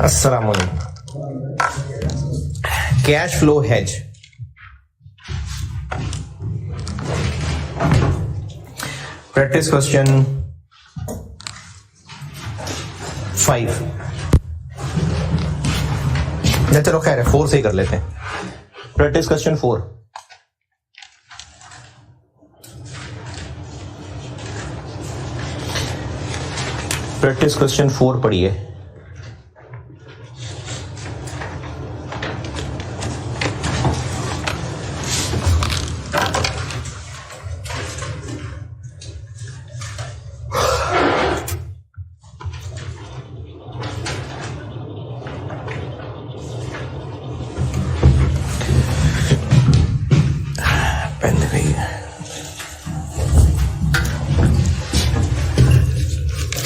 अस्सलामुअलैकुम। Cash flow hedge, practice question 5। चलो खैर है, 4 से ही कर लेते हैं। Practice question 4। प्रैक्टिस क्वेश्चन 4 पढ़िए।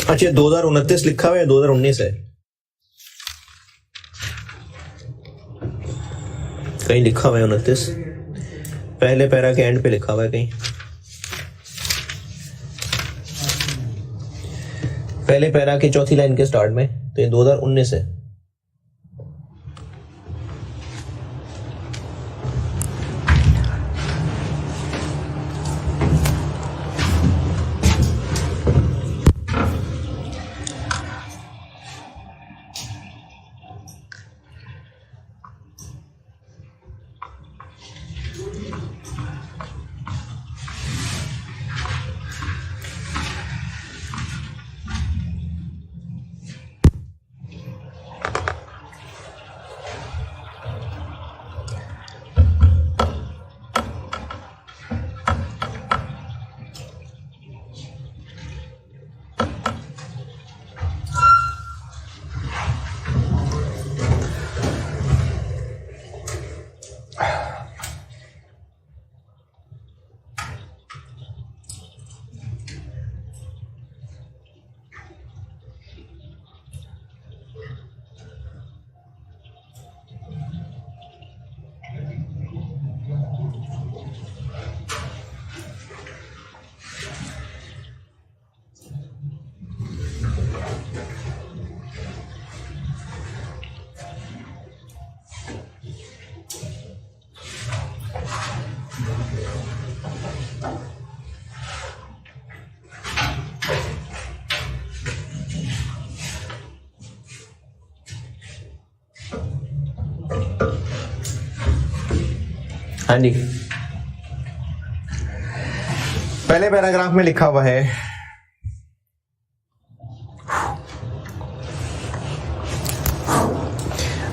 अच्छा, 2029 लिखा हुआ है, 2019 है, कहीं लिखा हुआ है 29, पहले पैरा के एंड पे लिखा हुआ है कहीं, पहले पैरा की चौथी लाइन के स्टार्ट में, तो ये 2019 है। हाँ जी, पहले पैराग्राफ में लिखा हुआ है,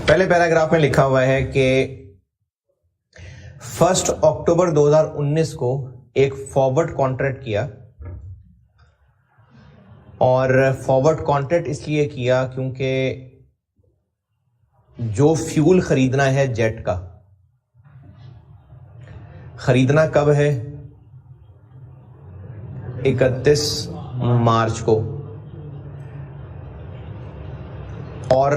पहले पैराग्राफ में लिखा हुआ है कि 1 अक्टूबर 2019 को एक फॉरवर्ड कॉन्ट्रैक्ट किया, और फॉरवर्ड कॉन्ट्रैक्ट इसलिए किया क्योंकि जो फ्यूल खरीदना है जेट का, खरीदना कब है? 31 मार्च को, और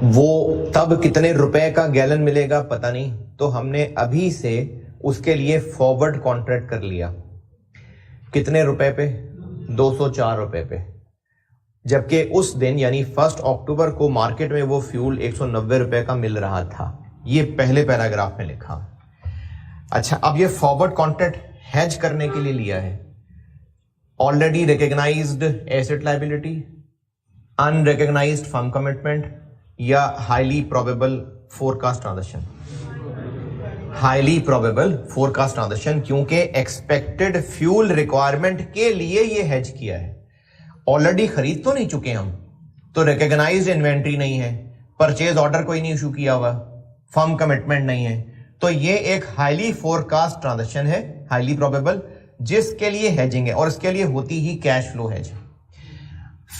वो तब कितने रुपए का गैलन मिलेगा पता नहीं, तो हमने अभी से उसके लिए फॉरवर्ड कॉन्ट्रैक्ट कर लिया। कितने रुपए पे? 204 रुपए पे। जबकि उस दिन यानी 1 अक्टूबर को मार्केट में वो फ्यूल 190 रुपए का मिल रहा था। ये पहले पैराग्राफ में लिखा। अच्छा, अब ये फॉरवर्ड कॉन्ट्रैक्ट हेज करने के लिए लिया है। Already recognised asset liability, unrecognised firm commitment, या highly probable forecast transaction. Highly probable forecast transaction, क्योंकि एक्सपेक्टेड फ्यूल रिक्वायरमेंट के लिए ये हेज किया है। ऑलरेडी खरीद तो नहीं चुके हम, तो रिकॉग्नाइज्ड इन्वेंट्री नहीं है, परचेज ऑर्डर कोई नहीं इशू किया हुआ, फर्म कमिटमेंट नहीं है, तो ये एक हाईली फोरकास्ट ट्रांजैक्शन है, हाईली प्रोबेबल, जिसके लिए हेजिंग है, और इसके लिए होती ही cash flow hedge.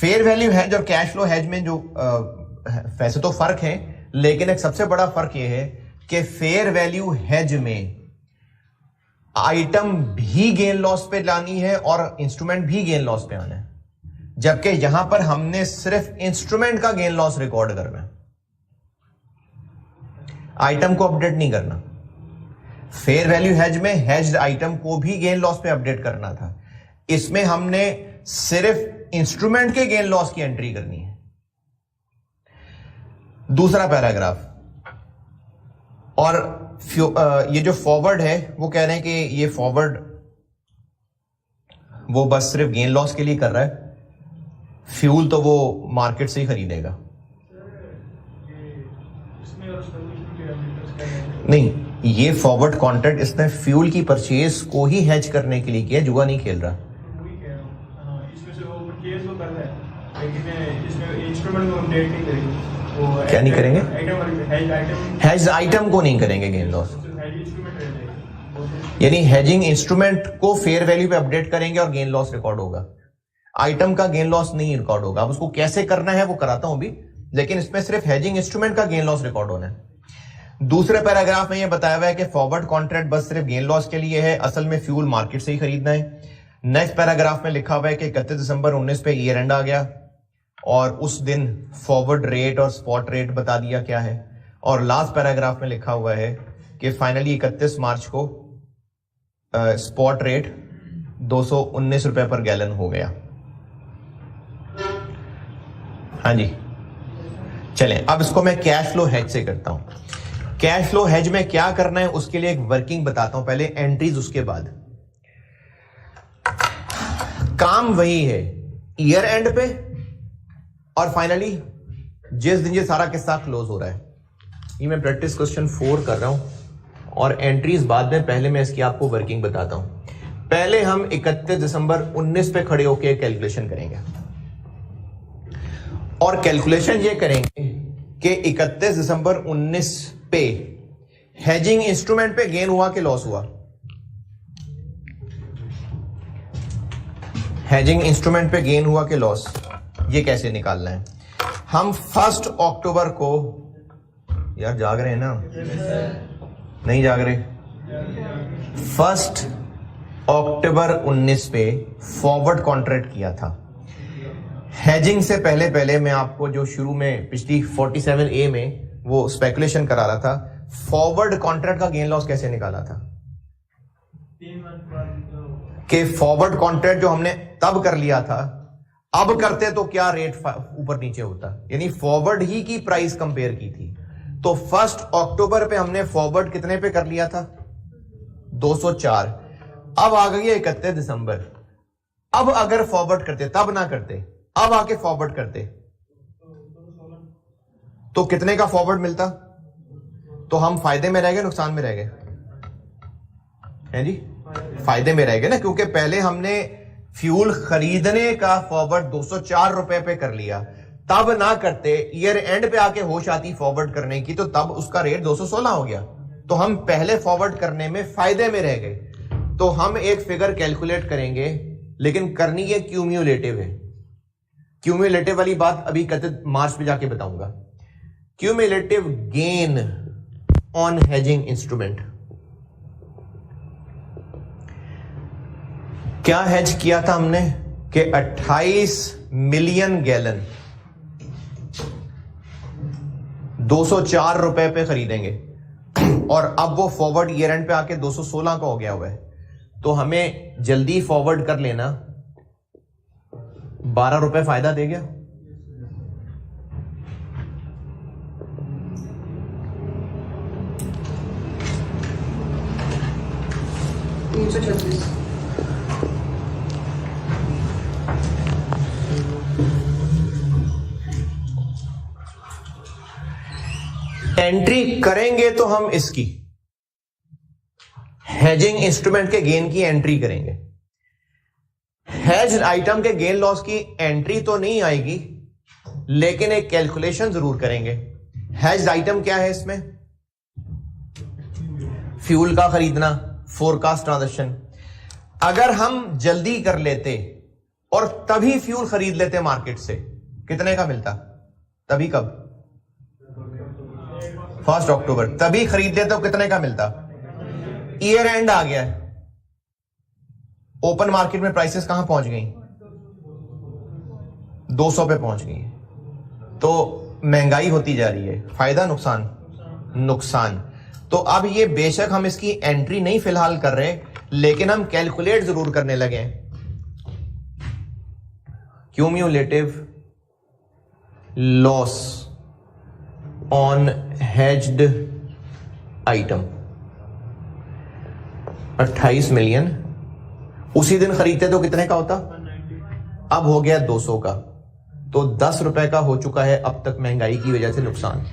Fair value hedge और कैश फ्लो हेज में जो वैसे तो फर्क है, लेकिन एक सबसे बड़ा फर्क यह है कि फेयर वैल्यू हेज में आइटम भी गेन लॉस पे लानी है और इंस्ट्रूमेंट भी गेन लॉस पे आना है, जबकि यहां पर हमने सिर्फ इंस्ट्रूमेंट का गेन लॉस रिकॉर्ड करना है, आइटम को अपडेट नहीं करना। फेयर वैल्यू हेज में हेज्ड आइटम को भी गेन लॉस पे अपडेट करना था, इसमें हमने सिर्फ इंस्ट्रूमेंट के गेन लॉस की एंट्री करनी है। दूसरा पैराग्राफ, और ये जो फॉरवर्ड है वो कह रहे हैं कि ये फॉरवर्ड वो बस सिर्फ गेन लॉस के लिए कर रहा है, फ्यूल तो वो मार्केट से ही खरीदेगा। नहीं, ये फॉरवर्ड कॉन्ट्रैक्ट इसने फ्यूल की परचेज को ही हेज करने के लिए किया, जुआ नहीं खेल रहा। क्या नहीं करेंगे? हेज आइटम को नहीं करेंगे गेन लॉस, यानी हेजिंग इंस्ट्रूमेंट को फेयर वैल्यू पे अपडेट करेंगे और गेन लॉस रिकॉर्ड होगा। आइटम का गेन लॉस नहीं रिकॉर्ड होगा। अब उसको कैसे करना है वो कराता हूं भी, लेकिन इसमें सिर्फ हेजिंग इंस्ट्रूमेंट का गेन लॉस रिकॉर्ड होना है। दूसरे पैराग्राफ में ये बताया हुआ है कि फॉरवर्ड कॉन्ट्रैक्ट बस सिर्फ गेन लॉस के लिए है, असल में फ्यूल मार्केट से ही खरीदना है। नेक्स्ट पैराग्राफ में लिखा हुआ है कि 31 दिसंबर 19 पे ईयर एंड आ गया और उस दिन फॉरवर्ड रेट और स्पॉट रेट बता दिया क्या है। और लास्ट पैराग्राफ में लिखा हुआ है कि फाइनली 31 मार्च को स्पॉट रेट 219 रुपए पर गैलन हो गया। हाँ जी, चलें अब इसको मैं कैश फ्लो हेज से करता हूं। कैश फ्लो हेज में क्या करना है उसके लिए एक वर्किंग बताता हूं, पहले एंट्रीज उसके बाद। काम वही है, ईयर एंड पे और फाइनली जिस दिन ये सारा किस्सा क्लोज हो रहा है। ये मैं प्रैक्टिस क्वेश्चन 4 कर रहा हूं और एंट्रीज बाद में, पहले मैं इसकी आपको वर्किंग बताता हूं। पहले हम 31 दिसंबर 19 पे खड़े होकर कैलकुलेशन करेंगे और कैलकुलेशन ये करेंगे कि 31 दिसंबर 19 पे हेजिंग इंस्ट्रूमेंट पे गेन हुआ कि लॉस हुआ। हेजिंग इंस्ट्रूमेंट पे गेन हुआ कि लॉस, ये कैसे निकालना है। हम 1 अक्टूबर को, यार जाग रहे हैं ना? नहीं जाग रहे? 1 अक्टूबर 19 पे फॉरवर्ड कॉन्ट्रैक्ट किया था। हेजिंग से पहले मैं आपको जो शुरू में पिछली 47A में वो स्पेकुलेशन करा रहा था, फॉरवर्ड कॉन्ट्रैक्ट का गेन लॉस कैसे निकाला था कि फॉरवर्ड कॉन्ट्रैक्ट जो हमने तब कर लिया था, अब करते तो क्या रेट ऊपर नीचे होता, यानी फॉरवर्ड ही की प्राइस कंपेयर की थी। तो 1 अक्टूबर पे हमने फॉरवर्ड कितने पे कर लिया था? 204। अब आ गई 31 दिसंबर। अब अगर फॉरवर्ड करते, तब ना करते, अब आके फॉरवर्ड करते तो कितने का फॉरवर्ड मिलता? तो हम फायदे में रह गए, नुकसान में रह गए? हैं जी, फायदे में रह गए ना, क्योंकि पहले हमने फ्यूल खरीदने का फॉरवर्ड 204 रुपए पे कर लिया। तब ना करते, ईयर एंड पे आके होश आती फॉरवर्ड करने की, तो तब उसका रेट 216 हो गया। तो हम पहले फॉरवर्ड करने में फायदे में रह गए। तो हम एक फिगर कैलकुलेट करेंगे, लेकिन करनी ये क्यूम्यूलेटिव है। क्यूम्यूलेटिव वाली बात अभी 31 मार्च पे जाके बताऊंगा। Cumulative gain on hedging instrument. क्या हेज किया था हमने कि 28 मिलियन गैलन 204 रुपए पे खरीदेंगे और अब वो फॉरवर्ड ईयर एंड पे आके 216 का हो गया हुआ है। तो हमें जल्दी फॉरवर्ड कर लेना, 12 रुपए फायदा दे गया। एंट्री करेंगे तो हम इसकी हेजिंग इंस्ट्रूमेंट के गेन की एंट्री करेंगे। हेज आइटम के गेन लॉस की एंट्री तो नहीं आएगी, लेकिन एक कैलकुलेशन जरूर करेंगे। हेज आइटम क्या है इसमें? फ्यूल का खरीदना, फोरकास्ट ट्रांजैक्शन। अगर हम जल्दी कर लेते और तभी फ्यूल खरीद लेते मार्केट से, कितने का मिलता? तभी कब? 1 अक्टूबर। तभी खरीद लेते तो कितने का मिलता? ईयर एंड आ गया है, ओपन मार्केट में प्राइसेस कहां पहुंच गई? 200 पे पहुंच गई। तो महंगाई होती जा रही है। फायदा नुकसान? नुकसान। तो अब ये बेशक हम इसकी एंट्री नहीं फिलहाल कर रहे, लेकिन हम कैलकुलेट जरूर करने लगे। Cumulative loss on hedged item 28 million. उसी दिन खरीदते तो कितने का होता? अब हो गया 200 का, तो 10 रुपए का हो चुका है अब तक महंगाई की वजह से नुकसान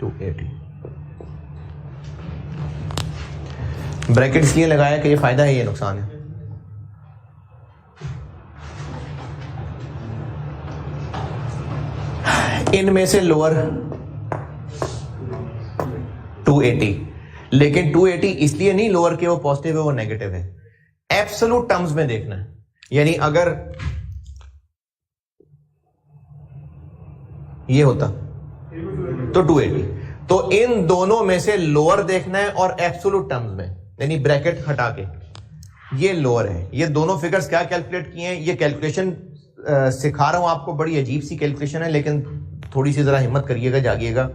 280। ब्रैकेट इसलिए लगाया कि ये फायदा है, ये नुकसान है। इनमें से लोअर 280, लेकिन 280 इसलिए नहीं लोअर के वो पॉजिटिव है वो नेगेटिव है, एब्सोल्यूट टर्म्स में देखना है। यानी अगर ये होता तो 280, तो इन दोनों में से लोअर देखना है और एब्सोल्यूट टर्म्स में, यानी ब्रैकेट हटा के ये लोअर है। ये दोनों फिगर्स क्या कैलकुलेट किए हैं, ये कैलकुलेशन सिखा रहा हूं आपको, बड़ी अजीब सी कैलकुलेशन है, लेकिन थोड़ी सी जरा हिम्मत करिएगा, जागिएगा।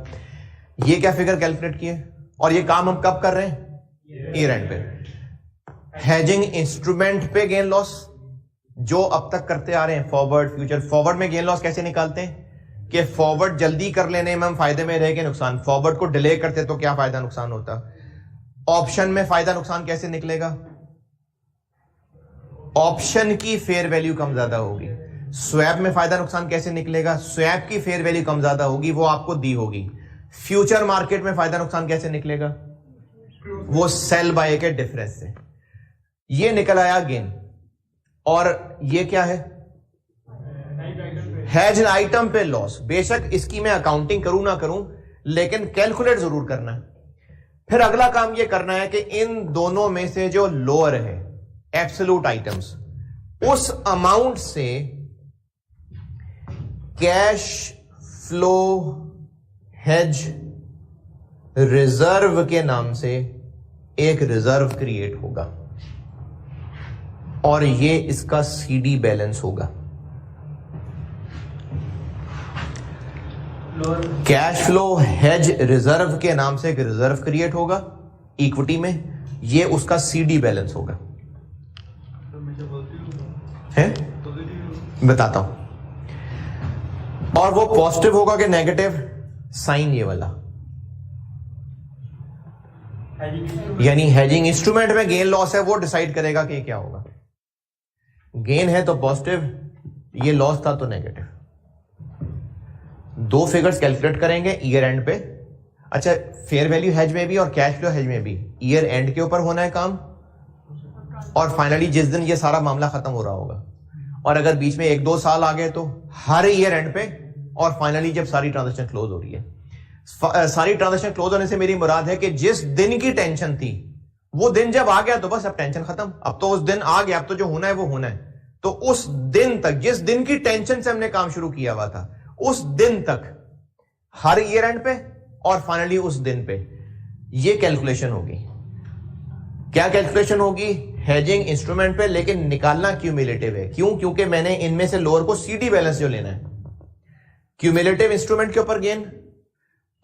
ये क्या फिगर कैलकुलेट किए और ये काम हम कब कर रहे हैं? ईयर एंड पे। हेजिंग इंस्ट्रूमेंट पे गेन लॉस जो अब तक करते आ रहे हैं, फॉरवर्ड फ्यूचर। फॉरवर्ड में गेन लॉस कैसे निकालते हैं कि फॉरवर्ड जल्दी कर लेने में हम फायदे में रह के नुकसान, फॉरवर्ड को डिले करते तो क्या फायदा नुकसान होता। ऑप्शन में फायदा नुकसान कैसे निकलेगा? ऑप्शन की फेयर वैल्यू कम ज्यादा होगी। स्वैप में फायदा नुकसान कैसे निकलेगा? स्वैप की फेयर वैल्यू कम ज्यादा होगी, वो आपको दी होगी। फ्यूचर मार्केट में फायदा नुकसान कैसे निकलेगा? वो सेल बाय के डिफरेंस से। ये निकल आया गेन। और ये क्या है? हेज आइटम पे लॉस। बेशक इसकी मैं अकाउंटिंग करूं ना करूं, लेकिन कैलकुलेट जरूर करना है। फिर अगला काम ये करना है कि इन दोनों में से जो लोअर है एब्सोल्यूट आइटम्स, उस अमाउंट से कैश फ्लो हेज रिजर्व के नाम से एक रिजर्व क्रिएट होगा और ये इसका सीडी बैलेंस होगा। कैश फ्लो हेज रिजर्व के नाम से एक रिजर्व क्रिएट होगा इक्विटी में, ये उसका सीडी बैलेंस होगा। है बताता हूं। और वो पॉजिटिव होगा कि नेगेटिव? साइन ये वाला, यानी हेजिंग इंस्ट्रूमेंट में गेन लॉस है, वो डिसाइड करेगा कि क्या होगा। गेन है तो पॉजिटिव, ये लॉस था तो नेगेटिव। दो फिगर्स कैलकुलेट करेंगे ईयर एंड पे। अच्छा, फेयर वैल्यू हेज में भी और कैश फ्लो हेज में भी ईयर एंड के ऊपर होना है काम, और फाइनली जिस दिन ये सारा मामला खत्म हो रहा होगा। और अगर बीच में 1-2 साल आ गए तो हर ईयर एंड पे, और फाइनली जब सारी ट्रांजैक्शन क्लोज हो रही है। सारी ट्रांजैक्शन क्लोज होने से मेरी मुराद है कि जिस दिन की टेंशन थी वो दिन जब आ गया तो बस अब टेंशन खत्म। अब तो उस दिन आ गया, अब तो जो होना है वो होना है। तो उस दिन तक, जिस दिन की टेंशन से हमने काम शुरू किया हुआ था, उस दिन तक हर ईयर एंड पे और फाइनली उस दिन पे ये कैलकुलेशन होगी। क्या कैलकुलेशन होगी? हेजिंग इंस्ट्रूमेंट पे, लेकिन निकालना क्यूमुलेटिव है। क्यों? क्योंकि मैंने इनमें से लोअर को सीडी बैलेंस जो लेना है, क्यूमुलेटिव इंस्ट्रूमेंट के ऊपर गेन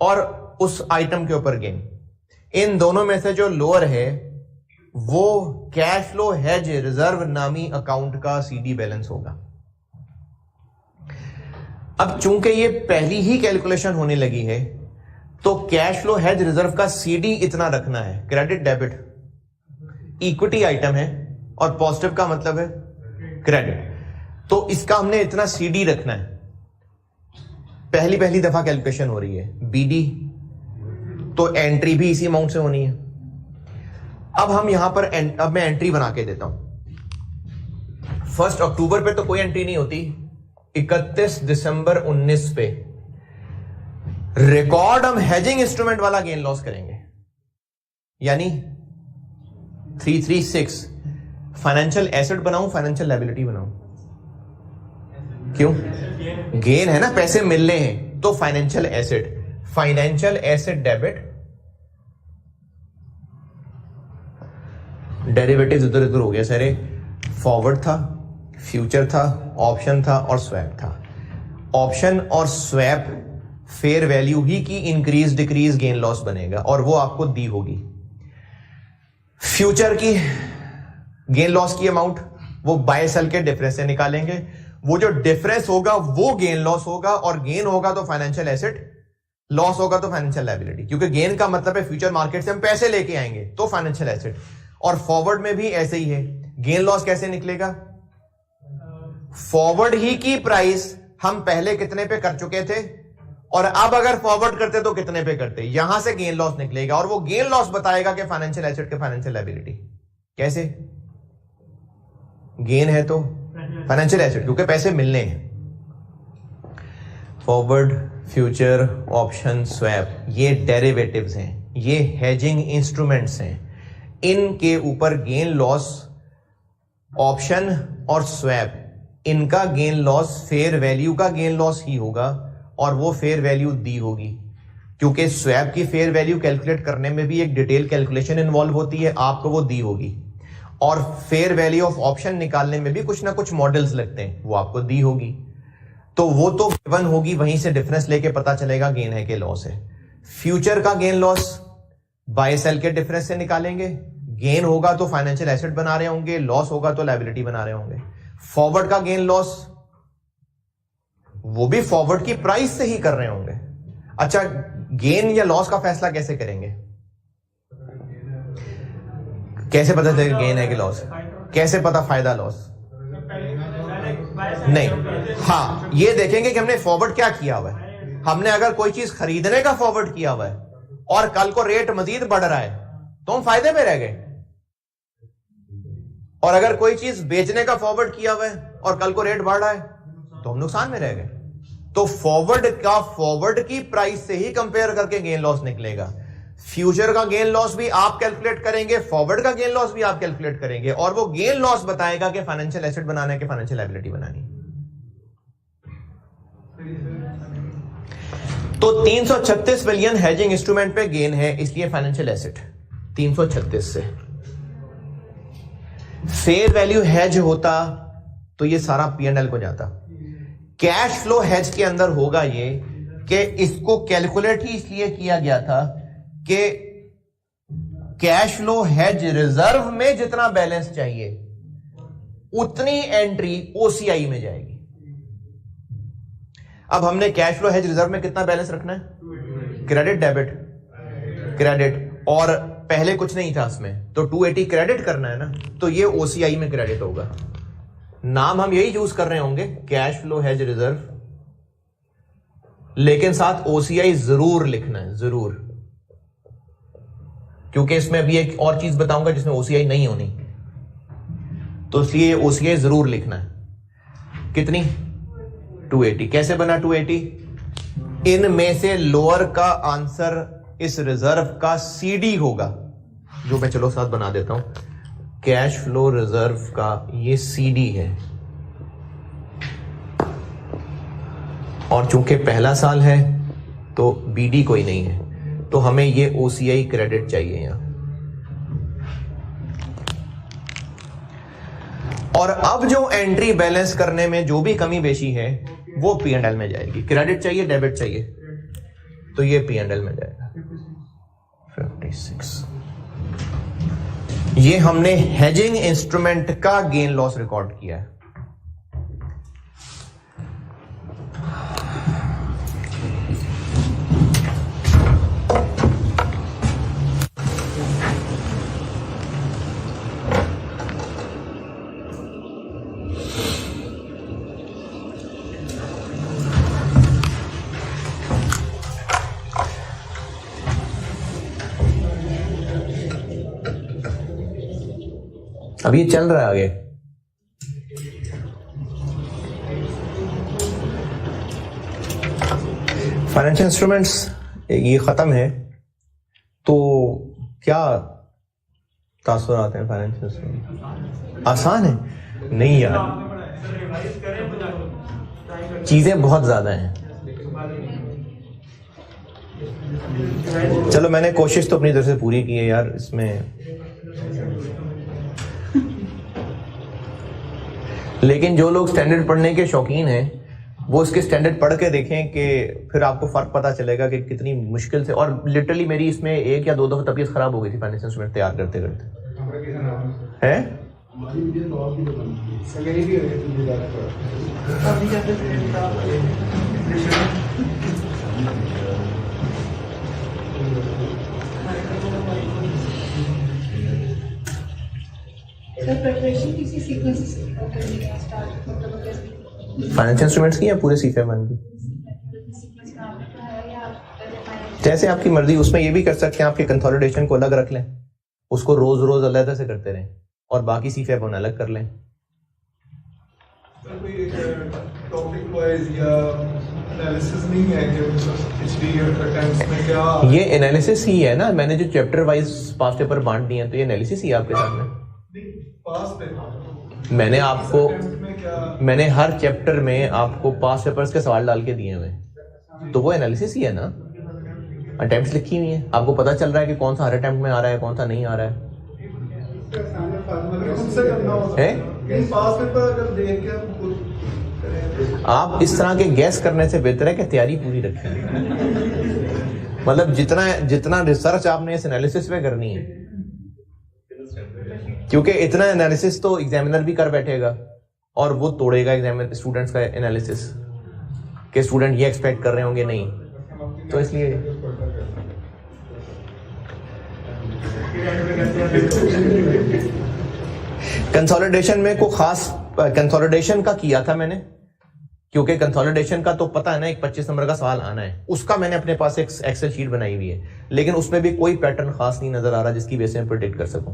और उस आइटम के ऊपर गेन। इन दोनों में से जो लोअर है वो कैश फ्लो हेज रिजर्व नामी अकाउंट का सीडी बैलेंस होगा। अब चूंकि ये पहली ही कैलकुलेशन होने लगी है तो कैश फ्लो हेज रिजर्व का सीडी इतना रखना है। क्रेडिट डेबिट इक्विटी आइटम है और पॉजिटिव का मतलब है क्रेडिट, तो इसका हमने इतना सीडी रखना है। पहली दफा कैलकुलेशन हो रही है बीडी, तो एंट्री भी इसी अमाउंट से होनी है। अब हम यहां पर अब मैं एंट्री बना के देता हूं। 1 अक्टूबर पे तो कोई एंट्री नहीं होती, 31 दिसंबर 19 पे रिकॉर्ड हम हेजिंग इंस्ट्रूमेंट वाला गेन लॉस करेंगे, यानी 336। फाइनेंशियल एसेट बनाऊं, फाइनेंशियल लायबिलिटी बनाऊं? क्यों? गेन है ना, पैसे मिलने हैं, तो financial asset. Financial asset debit, derivatives इधर उधर हो गया सारे। फॉरवर्ड था, फ्यूचर था, ऑप्शन था और स्वैप था। ऑप्शन और स्वैप फेयर वैल्यू ही की इंक्रीज डिक्रीज गेन लॉस बनेगा और वो आपको दी होगी। फ्यूचर की गेन लॉस की अमाउंट वो बाय सेल के डिफरेंस से निकालेंगे। वो जो डिफरेंस होगा वो गेन लॉस होगा, और गेन होगा तो फाइनेंशियल एसेट लॉस होगा तो फाइनेंशियल लायबिलिटी, क्योंकि गेन का मतलब है फ्यूचर मार्केट से हम पैसे लेके आएंगे तो फाइनेंशियल एसेट। और फॉरवर्ड में भी ऐसे ही है। गेन लॉस कैसे निकलेगा? फॉरवर्ड ही की प्राइस हम पहले कितने पे कर चुके थे और अब अगर फॉरवर्ड करते तो कितने पे करते, यहां से गेन लॉस निकलेगा और वो गेन लॉस बताएगा कि फाइनेंशियल एसेट के फाइनेंशियल लायबिलिटी। कैसे? गेन है तो फाइनेंशियल एसेट, क्योंकि पैसे मिलने हैं। फॉरवर्ड, फ्यूचर, ऑप्शन, स्वैप, ये डेरिवेटिव्स हैं, ये हेजिंग इंस्ट्रूमेंट्स हैं। इनके ऊपर गेन लॉस, ऑप्शन और स्वैप, इनका गेन लॉस फेयर वैल्यू का गेन लॉस ही होगा और वो फेयर वैल्यू दी होगी, क्योंकि स्वैप की फेयर वैल्यू कैलकुलेट करने में भी एक डिटेल कैलकुलेशन इन्वॉल्व होती है, आपको वो दी होगी। और फेयर वैल्यू ऑफ ऑप्शन निकालने में भी कुछ ना कुछ मॉडल्स लगते हैं, वो आपको दी होगी। तो वो तो गिवन होगी, वहीं से डिफरेंस लेके पता चलेगा गेन है कि लॉस है। फ्यूचर का गेन लॉस बाय सेल के डिफरेंस से निकालेंगे। गेन होगा तो फाइनेंशियल एसेट बना रहे होंगे, लॉस होगा तो लायबिलिटी बना रहे होंगे। फॉरवर्ड का गेन लॉस वो भी फॉरवर्ड की प्राइस से ही कर रहे होंगे। अच्छा, गेन या लॉस का फैसला कैसे करेंगे? कैसे पता चलेगा गेन है कि लॉस? कैसे पता फायदा लॉस? नहीं, हाँ, ये देखेंगे कि हमने फॉरवर्ड क्या किया हुआ है। हमने अगर कोई चीज खरीदने का फॉरवर्ड किया हुआ है और कल को रेट मजीद बढ़ रहा है तो हम फायदे में रह गए, और अगर कोई चीज बेचने का फॉरवर्ड किया हुआ है और कल को रेट बढ़ रहा है तो हम नुकसान में रह गए। तो फॉरवर्ड की प्राइस से ही कंपेयर करके गेन लॉस निकलेगा। फ्यूचर का गेन लॉस भी आप कैलकुलेट करेंगे, फॉरवर्ड का गेन लॉस भी आप कैलकुलेट करेंगे, और वो गेन लॉस बताएगा कि फाइनेंशियल एसेट बनाना है कि फाइनेंशियल लायबिलिटी बनानी। तो 336 बिलियन हेजिंग इंस्ट्रूमेंट पे गेन है, इसलिए फाइनेंशियल एसेट 336 से। फेयर वैल्यू हेज होता तो ये सारा P&L को जाता। कैश फ्लो हेज के अंदर होगा ये कि इसको कैलकुलेट ही इसलिए किया गया था कि कैश फ्लो हेज रिजर्व में जितना बैलेंस चाहिए उतनी एंट्री OCI में जाएगी। अब हमने कैश फ्लो हेज रिजर्व में कितना बैलेंस रखना है? क्रेडिट, डेबिट, क्रेडिट, और पहले कुछ नहीं था उसमें, तो 280 क्रेडिट करना है ना, तो ये OCI में क्रेडिट होगा। नाम हम यही यूज कर रहे होंगे, कैश फ्लो हेज रिजर्व, लेकिन साथ OCI जरूर लिखना है, जरूर, क्योंकि इसमें अभी एक और चीज बताऊंगा जिसमें OCI नहीं होनी, तो इसलिए OCI जरूर लिखना है। कितनी? 280। कैसे बना 280? इनमें से लोअर का आंसर इस रिजर्व का CD होगा, जो मैं चलो साथ बना देता हूं। कैश फ्लो रिजर्व का ये CD है, और चूंकि पहला साल है तो BD कोई नहीं है, तो हमें ये OCI क्रेडिट चाहिए यहां। और अब जो एंट्री बैलेंस करने में जो भी कमी बेशी है वो P&L में जाएगी। क्रेडिट चाहिए, डेबिट चाहिए, तो ये P&L में जाएगा। 56। ये हमने हेजिंग इंस्ट्रूमेंट का गेन लॉस रिकॉर्ड किया है। अब ये चल रहा है आगे। फाइनेंशियल इंस्ट्रूमेंट्स ये खत्म है, तो क्या तासुरात हैं फाइनेंशियल इंस्ट्रूमेंट? आसान है? नहीं यार, चीजें बहुत ज्यादा हैं। चलो, मैंने कोशिश तो अपनी तरफ से पूरी की है यार इसमें, लेकिन जो लोग स्टैंडर्ड पढ़ने के शौकीन हैं वो इसके स्टैंडर्ड पढ़ के देखें कि फिर आपको फर्क पता चलेगा कि कितनी मुश्किल से, और लिटरली मेरी इसमें 1 या 2 दफा तबीयत खराब हो गई थी फाइनेंशियल इंस्ट्रूमेंट तैयार करते करते। है फाइनेंशियल इंस्ट्रूमेंट्स की या पूरे C51 की? जैसे आपकी मर्जी, उसमें ये भी कर सकते हैं आपके कंसोलिडेशन को अलग रख लें, उसको रोज रोज अलग से करते रहें और बाकी C51 अलग कर लें। टॉपिक वाइज या एनालिसिस नहीं है कि पिछली अटेम्प्ट्स में क्या ये एनालिसिस ही है ना, मैंने जो चैप्टर वाइज पास पेपर बांट दिए हैं तो ये एनालिसिस ही है आपके सामने। पास पेपर मैंने आपको मैंने हर चैप्टर में आपको पास पेपर्स के सवाल डाल के दिए हुए, तो वो एनालिसिस ही है ना। अटेम्प्ट्स लिखी हुई है, आपको पता चल रहा है कि कौन सा हर अटेम्प्ट में आ रहा है, कौन सा नहीं आ रहा है। पास पेपर अगर देख के आप इस तरह के गैस करने से बेहतर है कि तैयारी पूरी रखें। मतलब जितना रिसर्च आपने इस एनालिसिस पे करनी है, क्योंकि इतना एनालिसिस तो एग्जामिनर भी कर बैठेगा और वो तोड़ेगा एग्जामिनर स्टूडेंट्स का एनालिसिस कि स्टूडेंट ये एक्सपेक्ट कर रहे होंगे नहीं, तो इसलिए कंसोलिडेशन में को खास कंसोलिडेशन का किया था मैंने, क्योंकि कंसोलिडेशन का तो पता है ना, एक 25 नंबर का सवाल आना है, उसका मैंने अपने पास एक एक्सेल शीट बनाई हुई है, लेकिन उसमें भी कोई पैटर्न खास नहीं नजर आ रहा जिसकी बेस में प्रेडिक्ट कर सकूं।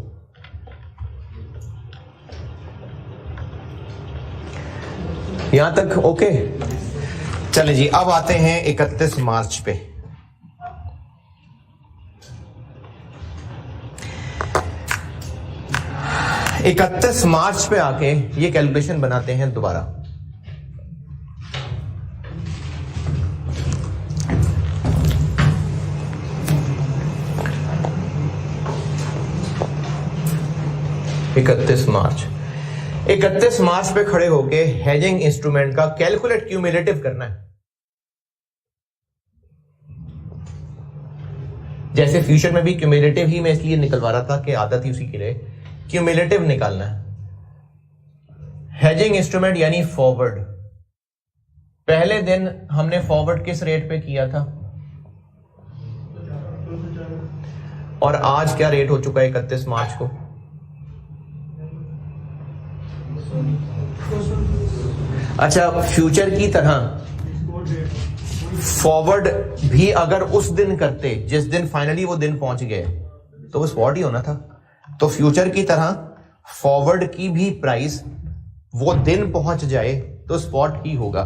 यहां तक ओके। चले जी, अब आते हैं 31 मार्च पे। इकतीस मार्च पे आके ये कैलकुलेशन बनाते हैं दोबारा। इकतीस मार्च पे खड़े होके हेजिंग इंस्ट्रूमेंट का कैलकुलेट क्यूमुलेटिव करना है। जैसे फ्यूचर में भी क्यूमुलेटिव ही मैं इसलिए निकलवा रहा था कि आदत ही उसी के लिए क्यूमुलेटिव निकालना है। हेजिंग इंस्ट्रूमेंट यानी फॉरवर्ड। पहले दिन हमने फॉरवर्ड किस रेट पे किया था और आज क्या रेट हो चुका है 31 मार्च को? अच्छा, फ्यूचर की तरह फॉरवर्ड भी अगर उस दिन करते जिस दिन फाइनली वो दिन पहुंच गए तो वो स्पॉट ही होना था। तो फ्यूचर की तरह फॉरवर्ड की भी प्राइस वो दिन पहुंच जाए तो स्पॉट ही होगा।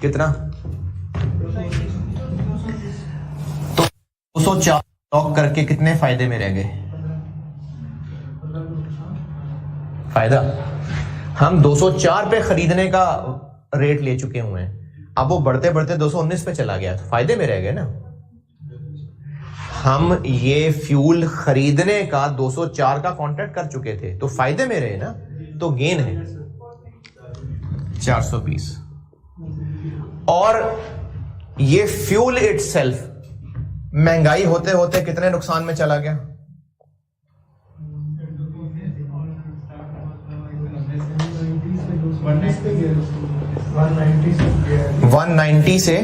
कितना? तो 204 लॉक करके कितने फायदे में रह गए? फायदा हम 204 पे खरीदने का रेट ले चुके हुए हैं, अब वो बढ़ते बढ़ते 219 पे चला गया, तो फायदे में रह गए ना। हम ये फ्यूल खरीदने का 204 का कॉन्ट्रैक्ट कर चुके थे तो फायदे में रहे ना, तो गेन है 420। और ये फ्यूल इटसेल्फ महंगाई होते होते कितने नुकसान में चला गया? 190 से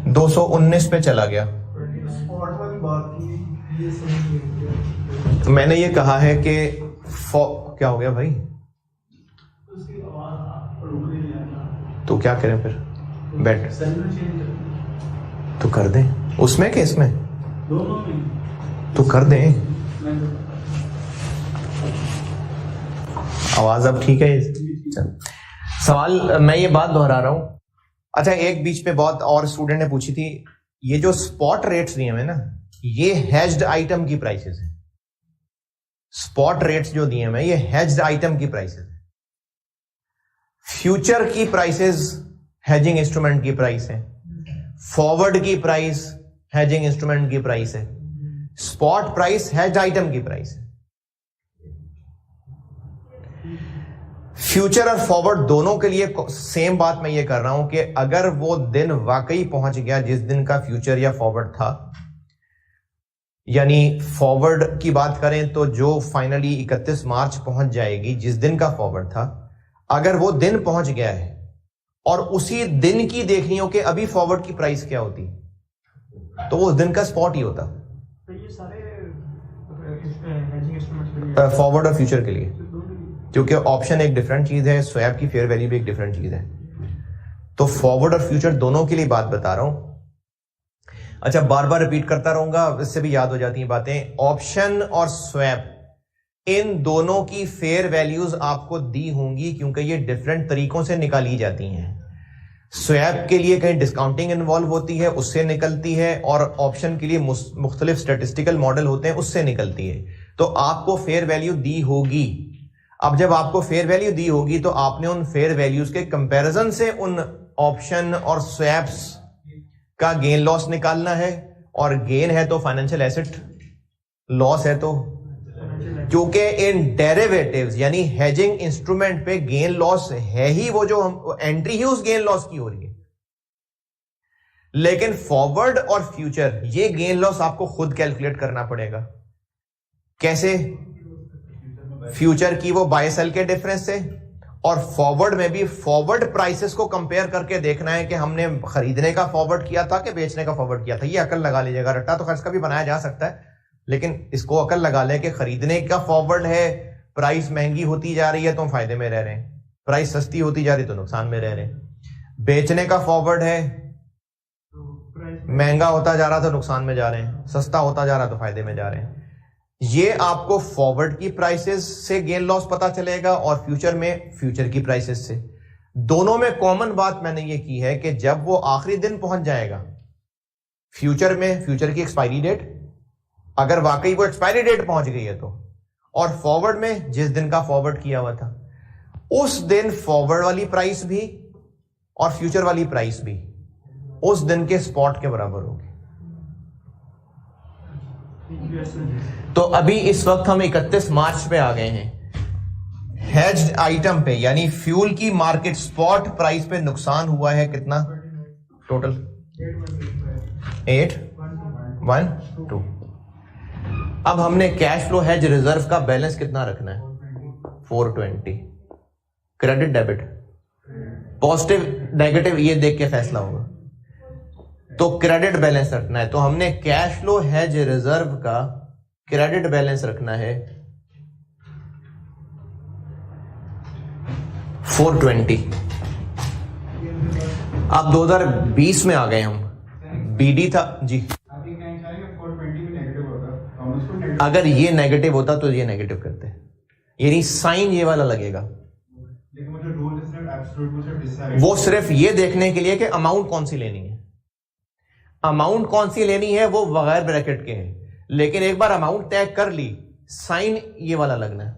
219 पे चला गया। मैंने ये कहा है कि क्या हो गया भाई? तो क्या करें फिर? बैठ तो कर दें उसमें के इसमें तो कर दें। आवाज अब ठीक है? सवाल मैं ये बात दोहरा रहा हूं। अच्छा, एक बीच पे बहुत और स्टूडेंट ने पूछी थी, ये जो स्पॉट रेट्स दिए हुए ना, ये हेज्ड आइटम की प्राइसेस है। स्पॉट रेट्स जो दिए हुए ये हेज्ड आइटम की प्राइसेस है। फ्यूचर की प्राइसेस हेजिंग इंस्ट्रूमेंट की प्राइस है, फॉरवर्ड की प्राइस हेजिंग इंस्ट्रूमेंट की प्राइस है, स्पॉट प्राइस हेज्ड आइटम की प्राइस है। फ्यूचर और फॉरवर्ड दोनों के लिए सेम बात मैं ये कर रहा हूं कि अगर वो दिन वाकई पहुंच गया जिस दिन का फ्यूचर या फॉरवर्ड था, यानी फॉरवर्ड की बात करें तो जो फाइनली 31 मार्च पहुंच जाएगी जिस दिन का फॉरवर्ड था, अगर वो दिन पहुंच गया है और उसी दिन की देखनी हो कि अभी फॉरवर्ड की प्राइस क्या होती, तो वो उस दिन का स्पॉट ही होता। तो ये सारे हेजिंग इंस्ट्रूमेंट्स के लिए फॉरवर्ड और फ्यूचर के लिए, क्योंकि ऑप्शन एक डिफरेंट चीज है, स्वैप की फेयर वैल्यू भी एक डिफरेंट चीज है। तो फॉरवर्ड और फ्यूचर दोनों के लिए बात बता रहा हूं। अच्छा, बार बार रिपीट करता रहूंगा, इससे भी याद हो जाती हैं बातें। ऑप्शन और स्वैप, इन दोनों की फेयर वैल्यूज आपको दी होंगी, क्योंकि ये डिफरेंट तरीकों से निकाली जाती हैं। स्वैप के लिए कहीं डिस्काउंटिंग इन्वॉल्व होती है, उससे निकलती है, और ऑप्शन के लिए मुख्तलिफ स्टैटिस्टिकल मॉडल होते हैं, उससे निकलती है। तो आपको फेयर वैल्यू दी होगी। अब जब आपको फेयर वैल्यू दी होगी तो आपने उन फेयर वैल्यूज के कंपैरिजन से उन ऑप्शन और स्वैप्स का गेन लॉस निकालना है, और गेन है तो फाइनेंशियल एसेट, लॉस है तो, क्योंकि इन डेरिवेटिव्स यानी हेजिंग इंस्ट्रूमेंट पे गेन लॉस है ही, वो जो हम एंट्री ही उस गेन लॉस की हो रही है। लेकिन फॉरवर्ड और फ्यूचर, ये गेन लॉस आपको खुद कैलकुलेट करना पड़ेगा। कैसे? फ्यूचर की वो बाय सेल के डिफरेंस से, और फॉरवर्ड में भी फॉरवर्ड प्राइसेस को कंपेयर करके देखना है कि हमने खरीदने का फॉरवर्ड किया था कि बेचने का फॉरवर्ड किया था। ये अकल लगा लीजिएगा। रट्टा तो खर्च का भी बनाया जा सकता है, लेकिन इसको अकल लगा ले कि खरीदने का फॉरवर्ड है, प्राइस महंगी होती जा रही है तो हम फायदे में रह रहे हैं, प्राइस सस्ती होती जा रही तो नुकसान में रह रहे हैं। बेचने का फॉरवर्ड है, महंगा होता जा रहा तो नुकसान में जा रहे हैं, सस्ता होता जा रहा तो फायदे में जा रहे हैं। ये आपको फॉरवर्ड की प्राइसेस से गेन लॉस पता चलेगा, और फ्यूचर में फ्यूचर की प्राइसेस से। दोनों में कॉमन बात मैंने ये की है कि जब वो आखिरी दिन पहुंच जाएगा, फ्यूचर में फ्यूचर की एक्सपायरी डेट, अगर वाकई वो एक्सपायरी डेट पहुंच गई है तो, और फॉरवर्ड में जिस दिन का फॉरवर्ड किया हुआ था उस दिन फॉरवर्ड वाली प्राइस भी और फ्यूचर वाली प्राइस भी उस दिन के स्पॉट के बराबर होगी। तो अभी इस वक्त हम 31 मार्च पे आ गए हैं। हेज्ड आइटम पे यानी फ्यूल की मार्केट स्पॉट प्राइस पे नुकसान हुआ है कितना टोटल? 812। अब हमने कैश फ्लो हेज रिजर्व का बैलेंस कितना रखना है? 420। क्रेडिट डेबिट, पॉजिटिव नेगेटिव ये देख के फैसला होगा। तो क्रेडिट बैलेंस रखना है, तो हमने कैश फ्लो हेज रिजर्व का क्रेडिट बैलेंस रखना है 420। अब 2020 में आ गए हम, बीडी था जी। अगर ये नेगेटिव होता तो ये नेगेटिव करते, यानी साइन ये वाला लगेगा। वो सिर्फ ये देखने के लिए कि अमाउंट कौन सी लेनी है, अमाउंट कौन सी लेनी है वो बगैर ब्रैकेट के है, लेकिन एक बार अमाउंट तय कर ली, साइन ये वाला लगना है,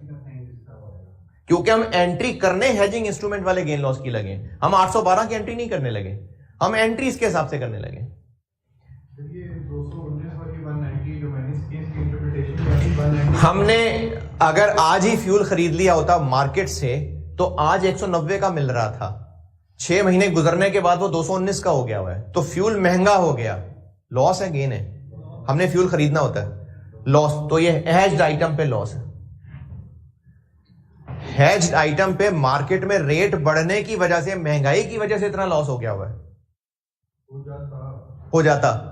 क्योंकि हम एंट्री करने हेजिंग इंस्ट्रूमेंट वाले गेन लॉस की लगे। हम 812 की एंट्री नहीं करने लगे, हम एंट्री इसके हिसाब से करने लगे। हमने अगर आज ही फ्यूल खरीद लिया होता मार्केट से तो आज 190 का मिल रहा था, 6 महीने गुजरने के बाद वो 219 का हो गया हुआ है, तो फ्यूल महंगा हो गया। लॉस है गेन है? हमने फ्यूल खरीदना होता है, लॉस। तो ये हेज्ड आइटम पे लॉस है। हेज्ड आइटम पे मार्केट में रेट बढ़ने की वजह से, महंगाई की वजह से इतना लॉस हो गया हुआ है। हो जाता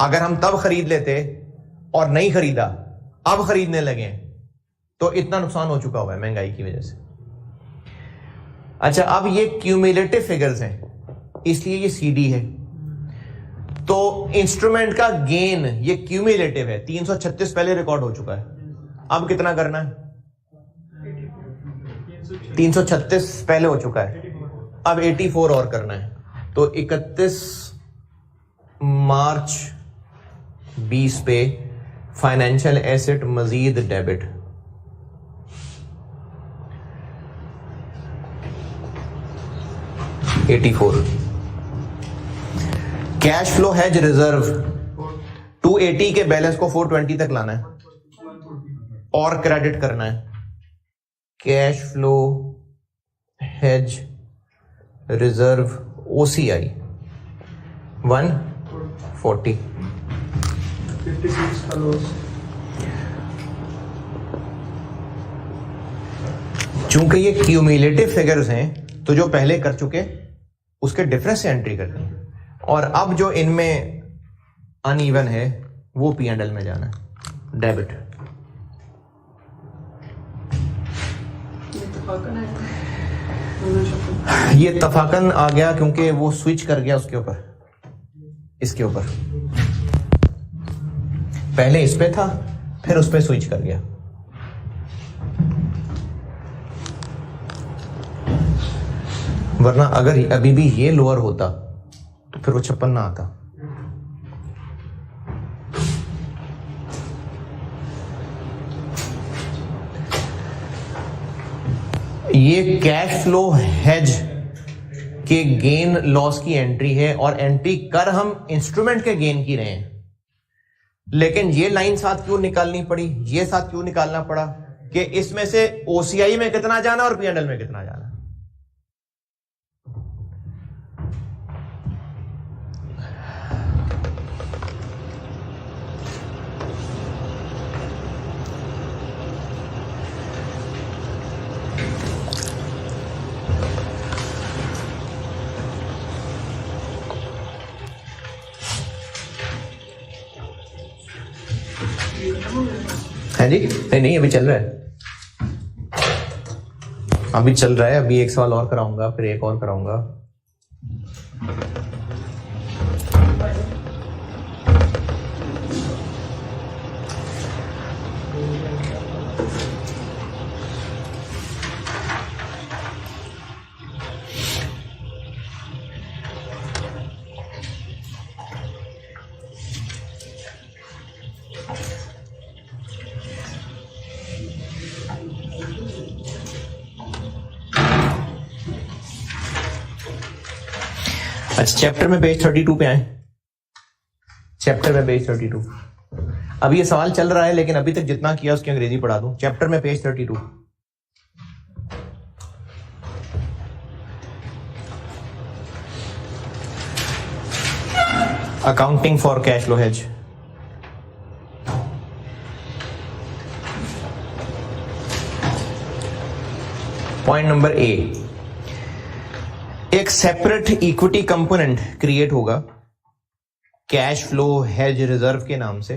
अगर हम तब खरीद लेते और नहीं खरीदा, अब खरीदने लगे तो इतना नुकसान हो चुका हुआ है महंगाई की वजह से। अच्छा, अब ये क्यूमुलेटिव फिगर्स हैं, इसलिए ये सीडी है। तो इंस्ट्रूमेंट का गेन ये क्यूमुलेटिव है, 336 पहले रिकॉर्ड हो चुका है। अब कितना करना है? 336 पहले हो चुका है, अब 84 और करना है। तो 31 मार्च 20 पे फाइनेंशियल एसेट मजीद debit, cash flow hedge reserve 280 के बैलेंस को 420 तक लाना है और क्रेडिट करना है। Cash flow hedge reserve OCI 140। चूंकि ये क्यूमुलेटिव फिगर्स हैं तो जो पहले कर चुके उसके डिफरेंस से एंट्री करनी है, और अब जो इनमें अनइवन है वो P&L में जाना है, डेबिट। ये तफाकन आ गया क्योंकि वो स्विच कर गया उसके ऊपर, इसके ऊपर। पहले इस पे था, फिर उस पे स्विच कर गया। वरना अगर अभी भी ये लोअर होता तो फिर वो 56 ना आता। ये कैश फ्लो हेज के गेन लॉस की एंट्री है, और एंट्री कर हम इंस्ट्रूमेंट के गेन की रहे हैं। लेकिन ये लाइन साथ क्यों निकालनी पड़ी, ये साथ क्यों निकालना पड़ा कि इसमें से ओसीआई में कितना जाना और पीएनएल में कितना जाना। है जी? नहीं, अभी चल रहा है, अभी चल रहा है। अभी एक सवाल और कराऊंगा, फिर एक और कराऊंगा। अच्छा, चैप्टर में पेज 32 पे आए। चैप्टर में पेज 32। अभी ये सवाल चल रहा है, लेकिन अभी तक जितना किया उसकी अंग्रेजी पढ़ा दूं। चैप्टर में page 32। Accounting for cash flow hedge. Point number A, एक सेपरेट इक्विटी कंपोनेंट क्रिएट होगा कैश फ्लो हेज रिजर्व के नाम से,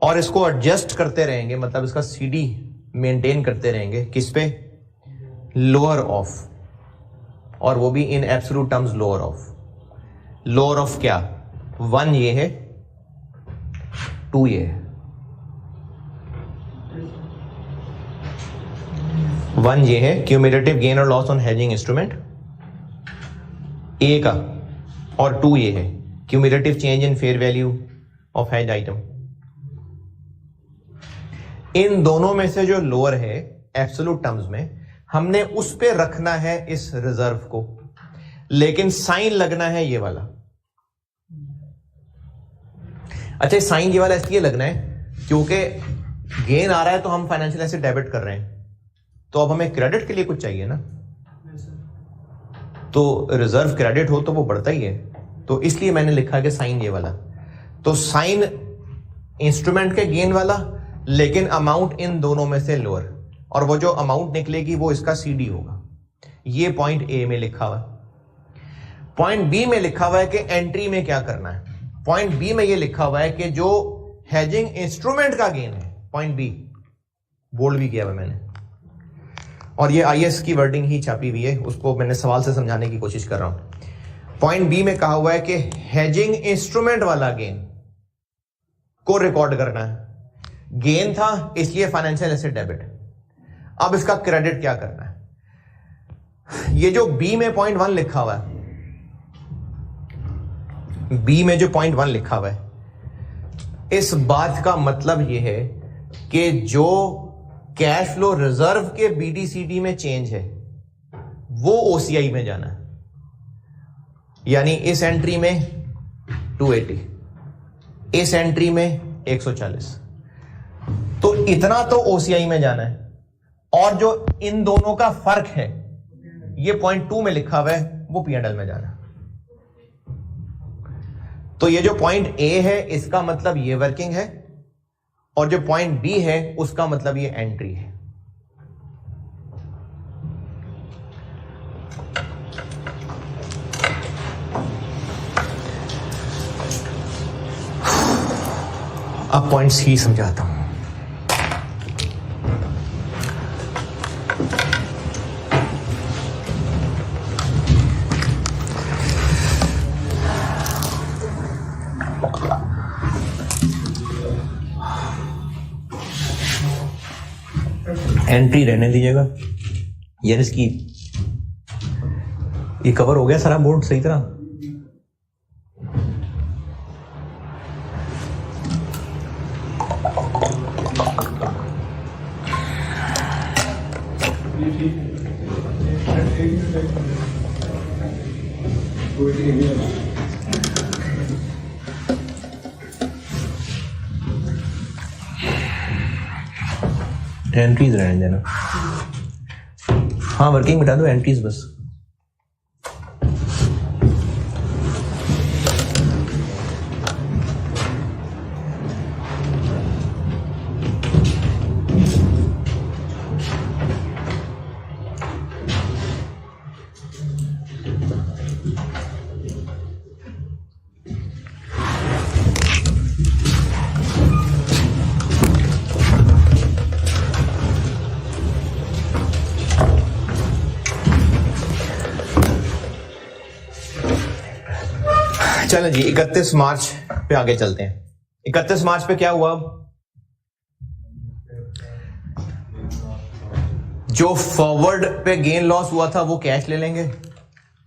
और इसको एडजस्ट करते रहेंगे, मतलब इसका सीडी मेंटेन करते रहेंगे। किस पे? लोअर ऑफ, और वो भी in absolute terms lower of. Lower of क्या? 1 ये है, 2 ये है। 1 ये है क्यूमुलेटिव गेन और loss on hedging instrument A का, और 2 ये है cumulative change in fair value of hedge item. इन दोनों में से जो लोअर है एब्सोल्यूट टर्म्स में, हमने उस पे रखना है इस रिजर्व को, लेकिन साइन लगना है ये वाला। अच्छा, साइन ये वाला इसलिए लगना है क्योंकि गेन आ रहा है तो हम फाइनेंशियल एसेट डेबिट कर रहे हैं, तो अब हमें क्रेडिट के लिए कुछ चाहिए ना, तो रिजर्व क्रेडिट हो तो वो बढ़ता ही है, तो इसलिए मैंने लिखा है कि साइन ये वाला। तो साइन इंस्ट्रूमेंट के गेन वाला, लेकिन अमाउंट इन दोनों में से लोअर, और वो जो अमाउंट निकलेगी वो इसका सीडी होगा। ये पॉइंट ए में लिखा हुआ है। पॉइंट बी में लिखा हुआ है कि एंट्री में क्या करना है। पॉइंट बी में ये लिखा हुआ है कि जो हेजिंग इंस्ट्रूमेंट का गेन है, पॉइंट बी बोल्ड भी किया हुआ मैंने, और ये आईएएस की वर्डिंग ही छापी हुई है, उसको मैंने सवाल से समझाने की कोशिश कर रहा हूं। पॉइंट बी में कहा हुआ है कि हेजिंग इंस्ट्रूमेंट वाला गेन को रिकॉर्ड करना है। गेन था इसलिए फाइनेंशियल एसेट डेबिट। अब इसका क्रेडिट क्या करना है? ये जो बी में पॉइंट 1 लिखा हुआ है, बी में जो पॉइंट 1 लिखा हुआ है, इस बात का मतलब यह है कि जो कैश फ्लो रिजर्व के बीडीसीडी में चेंज है वो ओसीआई में जाना है। यानी इस एंट्री में 280, इस एंट्री में 140, तो इतना तो ओसीआई में जाना है, और जो इन दोनों का फर्क है ये पॉइंट 2 में लिखा हुआ है वो पीएनएल में जाना है। तो ये जो पॉइंट ए है इसका मतलब ये वर्किंग है, और जो पॉइंट बी है उसका मतलब ये एंट्री है। अब पॉइंट सी समझाता हूं। एंट्री रहने दीजिएगा यार, इसकी ये कवर हो गया सारा बोर्ड सही तरह। एंट्रीज रहने देना। हाँ वर्किंग बिठा दो, एंट्रीज बस। चलो जी 31 मार्च पे आगे चलते हैं। 31 मार्च पे क्या हुआ? जो फॉरवर्ड पे गेन लॉस हुआ था वो कैश ले लेंगे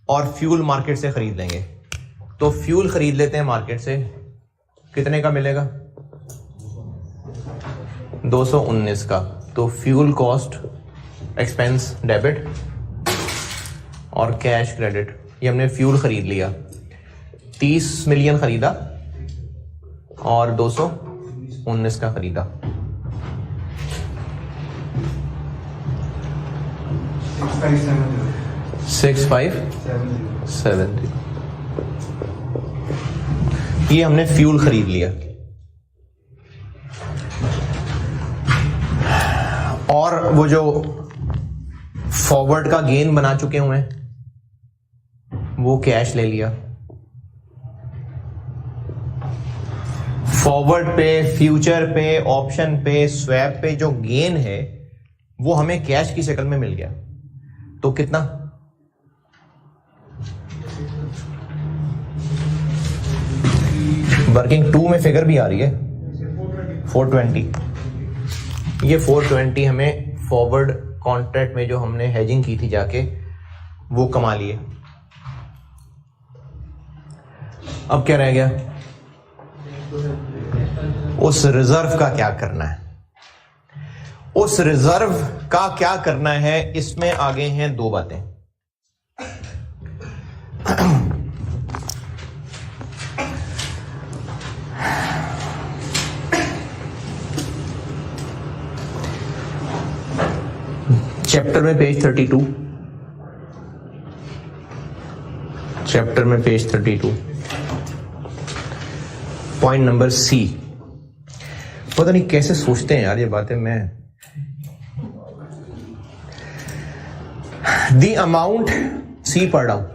और फ्यूल मार्केट से खरीद लेंगे। तो फ्यूल खरीद लेते हैं मार्केट से, कितने का मिलेगा? 219 का। तो फ्यूल कॉस्ट एक्सपेंस डेबिट और कैश क्रेडिट। ये हमने फ्यूल खरीद लिया, 30 मिलियन खरीदा और 219 का खरीदा। 6570। ये हमने फ्यूल खरीद लिया और वो जो फॉरवर्ड का गेन बना चुके हुए हैं वो कैश ले लिया। फॉरवर्ड पे, फ्यूचर पे, ऑप्शन पे, स्वैप पे जो गेन है वो हमें कैश की शक्ल में मिल गया। तो कितना? वर्किंग 2 में फिगर भी आ रही है 420। ये 420 हमें फॉरवर्ड कॉन्ट्रैक्ट में जो हमने हेजिंग की थी जाके वो कमा लिए। अब क्या रह गया? उस रिजर्व का क्या करना है? उस रिजर्व का क्या करना है, इसमें आगे हैं 2 बातें। चैप्टर में पेज 32, चैप्टर में पेज 32 पॉइंट नंबर सी। पता नहीं कैसे सोचते हैं यार ये बातें। मैं द अमाउंट सी पढ़ रहा हूं,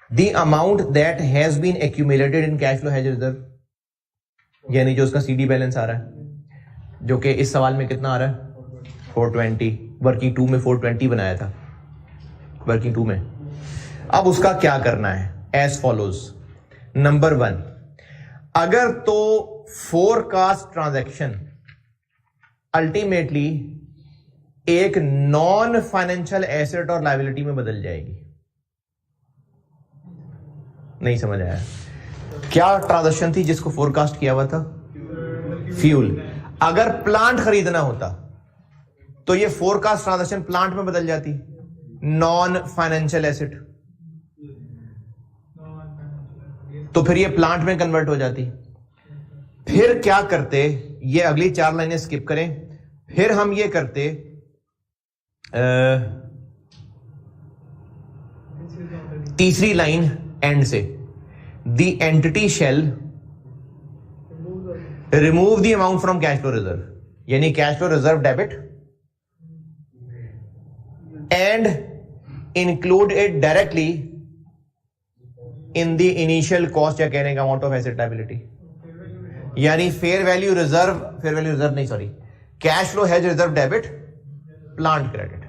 the amount that has been accumulated in cash flow hedge reserve, यानी जो उसका सीडी बैलेंस आ रहा है, जो कि इस सवाल में कितना आ रहा है? 420। वर्किंग 2 में 420 बनाया था, वर्किंग 2 में। अब उसका क्या करना है? As follows. नंबर 1, अगर तो फोरकास्ट ट्रांजैक्शन अल्टीमेटली एक नॉन फाइनेंशियल एसेट और लायबिलिटी में बदल जाएगी। नहीं समझ आया? क्या ट्रांजैक्शन थी जिसको फोरकास्ट किया हुआ था? फ्यूल। अगर प्लांट खरीदना होता तो ये फोरकास्ट ट्रांजैक्शन प्लांट में बदल जाती, नॉन फाइनेंशियल एसेट, तो फिर ये प्लांट में कन्वर्ट हो जाती। फिर क्या करते? ये अगली 4 लाइनें स्किप करें। फिर हम ये करते, तीसरी लाइन एंड से, the entity shall remove the amount from cash flow reserve, यानी cash flow reserve debit and include it directly in the initial cost, या कहने का अमाउंट ऑफ एसेट लायबिलिटी, यानी फेयर वैल्यू रिजर्व नहीं, sorry, cash flow hedge reserve debit, plant credit.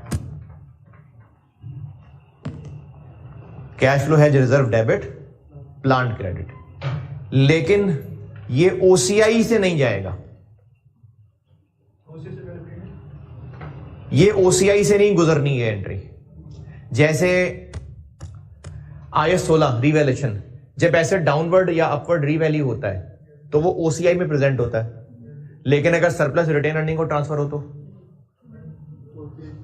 Cash flow hedge reserve debit, plant credit. लेकिन ये OCI से नहीं जाएगा, ये ओसीआई से नहीं गुजरनी है एंट्री। जैसे IAS 16 रिवैल्यूएशन, जब ऐसे डाउनवर्ड या अपवर्ड रीवैल्यू होता है तो वो ओसीआई में प्रेजेंट होता है, लेकिन अगर सरप्लस रिटेन अर्निंग को ट्रांसफर हो तो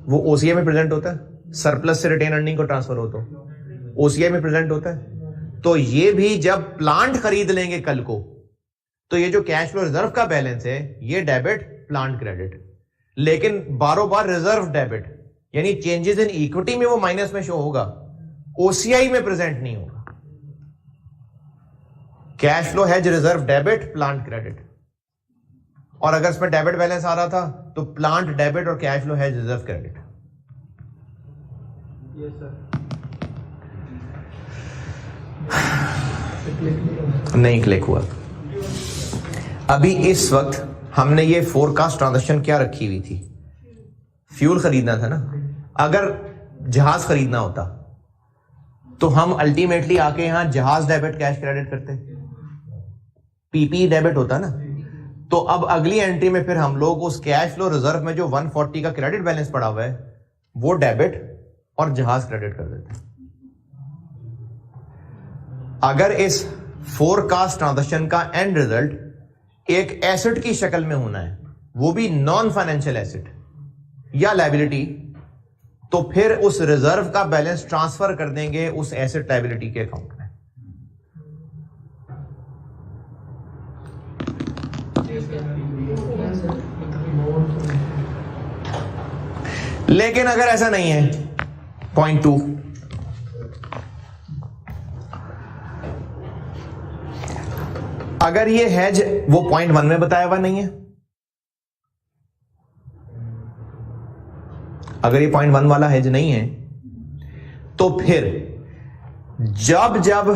वो ओसीआई में प्रेजेंट होता है। सरप्लस से रिटेन अर्निंग को ट्रांसफर हो तो ओसीआई में प्रेजेंट होता है। तो ये भी जब प्लांट खरीद लेंगे कल को, तो ये जो कैश फ्लो रिजर्व का बैलेंस है ये डेबिट प्लांट क्रेडिट, लेकिन बारो बार रिजर्व डेबिट यानी चेंजेस इन इक्विटी में वो माइनस में शो होगा, ओसीआई में प्रेजेंट नहीं होगा। Cash flow hedge reserve debit plant credit, और अगर इसमें डेबिट बैलेंस आ रहा था तो प्लांट डेबिट और cash flow hedge reserve credit. नहीं क्लिक हुआ। अभी इस वक्त हमने ये फोरकास्ट ट्रांजैक्शन क्या रखी हुई थी, फ्यूल खरीदना था ना। अगर जहाज खरीदना होता तो हम अल्टीमेटली आके यहां जहाज डेबिट कैश क्रेडिट करते, पीपी डेबिट होता ना। तो अब अगली एंट्री में फिर हम लोग उस कैश फ्लो रिजर्व में जो 140 का क्रेडिट बैलेंस पड़ा हुआ है वो डेबिट और जहाज क्रेडिट कर देते। अगर इस फोरकास्ट ट्रांजैक्शन का एंड रिजल्ट एक एसेट की शक्ल में होना है, वो भी नॉन फाइनेंशियल एसेट या लायबिलिटी, तो फिर उस रिजर्व का बैलेंस ट्रांसफर कर देंगे उस एसेट लायबिलिटी के अकाउंट में। लेकिन अगर ऐसा नहीं है, पॉइंट 2, अगर ये हैज वो पॉइंट 1 में बताया हुआ नहीं है, अगर ये पॉइंट 1 वाला हैज नहीं है, तो फिर जब जब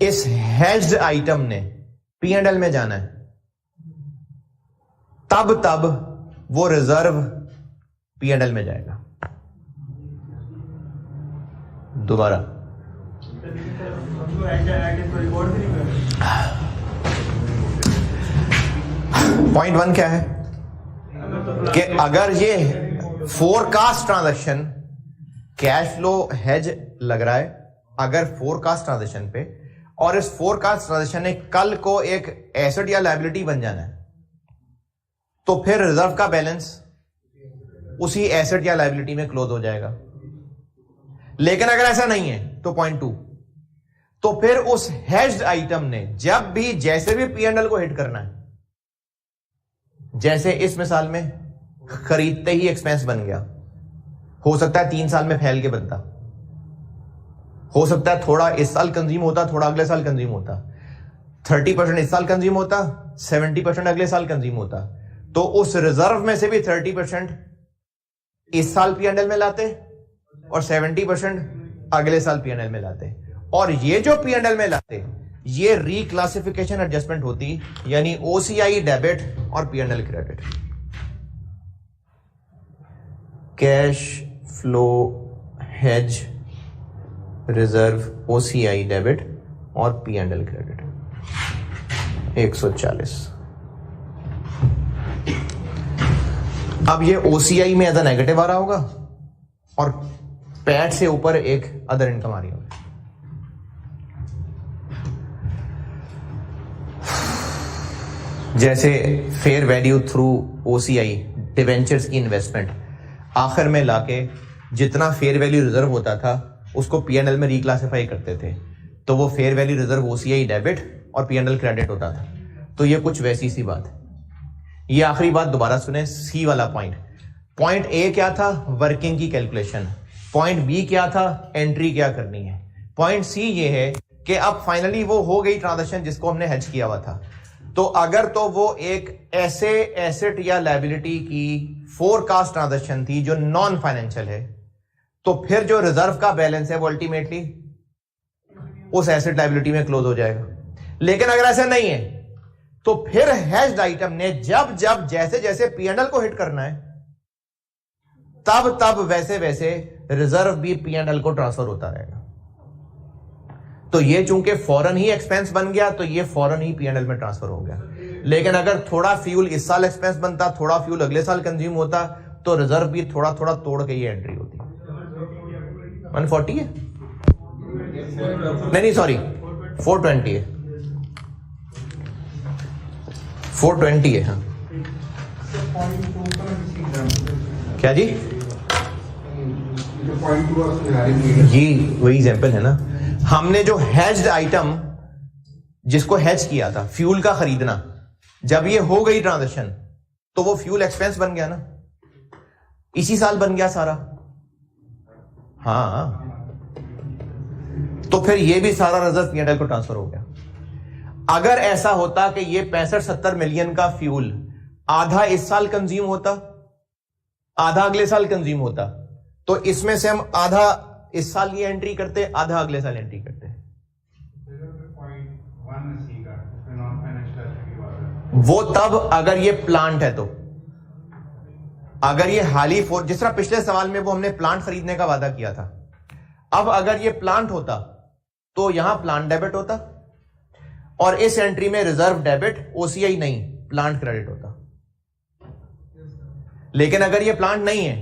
इस हैज्ड आइटम ने P&L में जाना है तब तब वो रिजर्व P&L में जाएगा। दोबारा पॉइंट 1 क्या है कि अगर ये forecast transaction cash flow hedge लग रहा है, अगर फोरकास्ट ट्रांजैक्शन पे, और इस फोरकास्ट ट्रांजैक्शन ने कल को एक एसेट या लायबिलिटी बन जाना है, तो फिर रिजर्व का बैलेंस उसी एसेट या लायबिलिटी में क्लोज हो जाएगा। लेकिन अगर ऐसा नहीं है तो पॉइंट 2, तो फिर उस हेज्ड आइटम ने जब भी जैसे भी P&L को हिट करना है, जैसे इस मिसाल में खरीदते ही एक्सपेंस बन गया, हो सकता है 3 साल में फैल के बनता, हो सकता है थोड़ा इस साल कंज्यूम होता, थोड़ा अगले साल कंज्यूम होता, 30% इस साल कंज्यूम होता, 70% अगले साल कंज्यूम होता, तो उस रिजर्व में से भी 30% इस साल P&L में लाते और 70% अगले साल P&L में लाते, और ये जो P&L में लाते ये रिक्लासिफिकेशन एडजस्टमेंट होती, यानी OCI डेबिट और P&L credit. Cash flow hedge reserve OCI debit और P&L क्रेडिट 140। अब ये OCI में एज नेगेटिव आ रहा होगा और पैट से ऊपर एक अदर इनकम आ रही होगी। जैसे fair value through OCI debentures की इन्वेस्टमेंट, आखिर में लाके जितना फेयर वैल्यू रिजर्व होता था उसको P&L में रिक्लासिफाई करते थे, तो वो fair value reserve OCI debit और P&L क्रेडिट होता था। तो ये कुछ वैसी सी बात है। ये आखिरी बात दोबारा सुने, सी वाला पॉइंट। पॉइंट ए क्या था, वर्किंग की कैलकुलेशन। पॉइंट बी क्या था, एंट्री क्या करनी है। पॉइंट सी ये है कि अब फाइनली वो हो गई ट्रांजैक्शन जिसको हमने हेज किया हुआ था, तो अगर तो वो एक ऐसे एसेट या लायबिलिटी की फोरकास्ट ट्रांजैक्शन थी जो नॉन फाइनेंशियल है, तो फिर जो रिजर्व का बैलेंस है वो अल्टीमेटली उस एसेट लायबिलिटी में क्लोज हो जाएगा। लेकिन अगर ऐसा नहीं है तो फिर हेज्ड आइटम ने जब जब जैसे जैसे P&L को हिट करना है तब तब वैसे वैसे रिजर्व भी P&L को ट्रांसफर होता रहेगा। तो ये चूंकि फौरन ही एक्सपेंस बन गया तो ये फौरन ही P&L में ट्रांसफर हो गया। लेकिन अगर थोड़ा फ्यूल इस साल एक्सपेंस बनता, थोड़ा फ्यूल अगले साल कंज्यूम होता, तो रिजर्व भी थोड़ा थोड़ा तोड़ के ये एंट्री होती है। 140 है, नहीं सॉरी 420 है, 420 है। हाँ क्या जी, ये वही एग्जाम्पल है ना। हमने जो हेज्ड आइटम, जिसको हेज किया था फ्यूल का खरीदना, जब ये हो गई ट्रांजेक्शन तो वो फ्यूल एक्सपेंस बन गया ना, इसी साल बन गया सारा। हाँ, तो फिर ये भी सारा रिजर्व पीएनएल को ट्रांसफर हो गया। अगर ऐसा होता कि ये 65-70 मिलियन का फ्यूल आधा इस साल कंज्यूम होता, आधा अगले साल कंज्यूम होता, तो इसमें से हम आधा इस साल ये एंट्री करते, आधा अगले साल एंट्री करते। वो तब अगर ये प्लांट है तो, अगर ये हाली जिस तरह पिछले सवाल में वो हमने प्लांट खरीदने का वादा किया था, अब अगर ये प्लांट होता तो यहां प्लांट डेबिट होता और इस एंट्री में रिजर्व डेबिट, ओसीआई नहीं, प्लांट क्रेडिट होता। लेकिन अगर ये प्लांट नहीं है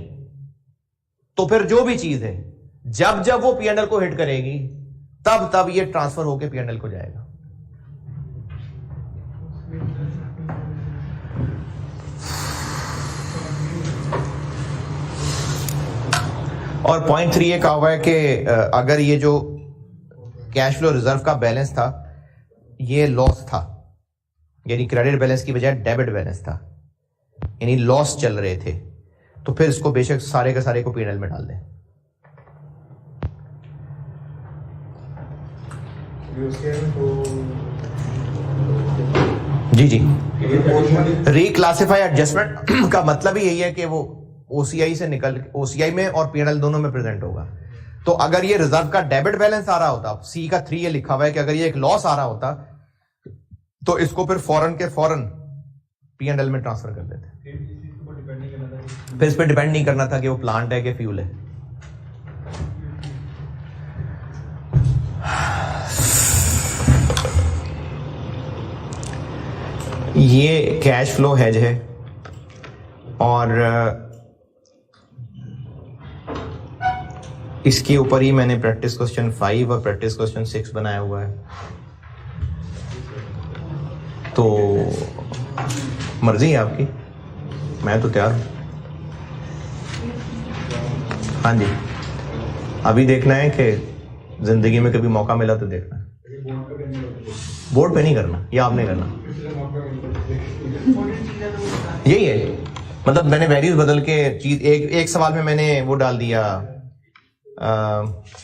तो फिर जो भी चीज है जब जब वो पीएनएल को हिट करेगी तब तब ये ट्रांसफर होकर पीएनएल को जाएगा। और पॉइंट 3 ये कहा हुआ है कि अगर ये जो कैश फ्लो रिजर्व का बैलेंस था ये लॉस था, यानी क्रेडिट बैलेंस की बजाय डेबिट बैलेंस था, यानी लॉस चल रहे थे, तो फिर इसको बेशक सारे के सारे को पीएनएल में डाल दें। जी जी, रिक्लासिफाई एडजस्टमेंट का मतलब ही यही है कि वो ओसीआई से निकल, ओसीआई में और पीएनएल दोनों में प्रेजेंट होगा। तो अगर ये रिजर्व का डेबिट बैलेंस आ रहा होता, सी का 3 ये लिखा हुआ है कि अगर ये एक लॉस आ रहा होता तो इसको फिर फौरन के फौरन पीएनएल में ट्रांसफर कर देते। फिर इस पर डिपेंड नहीं करना था कि वो प्लांट है कि फ्यूल है। ये कैश फ्लो हेज है और इसके ऊपर ही मैंने प्रैक्टिस क्वेश्चन 5 और प्रैक्टिस क्वेश्चन 6 बनाया हुआ है। तो मर्जी है आपकी, मैं तो तैयार हूं। हाँ जी, अभी देखना है कि जिंदगी में कभी मौका मिला तो देखना है। बोर्ड पे नहीं करना, ये आपने करना। यही है, मतलब मैंने वैल्यूज बदल के चीज, एक सवाल में मैंने वो डाल दिया,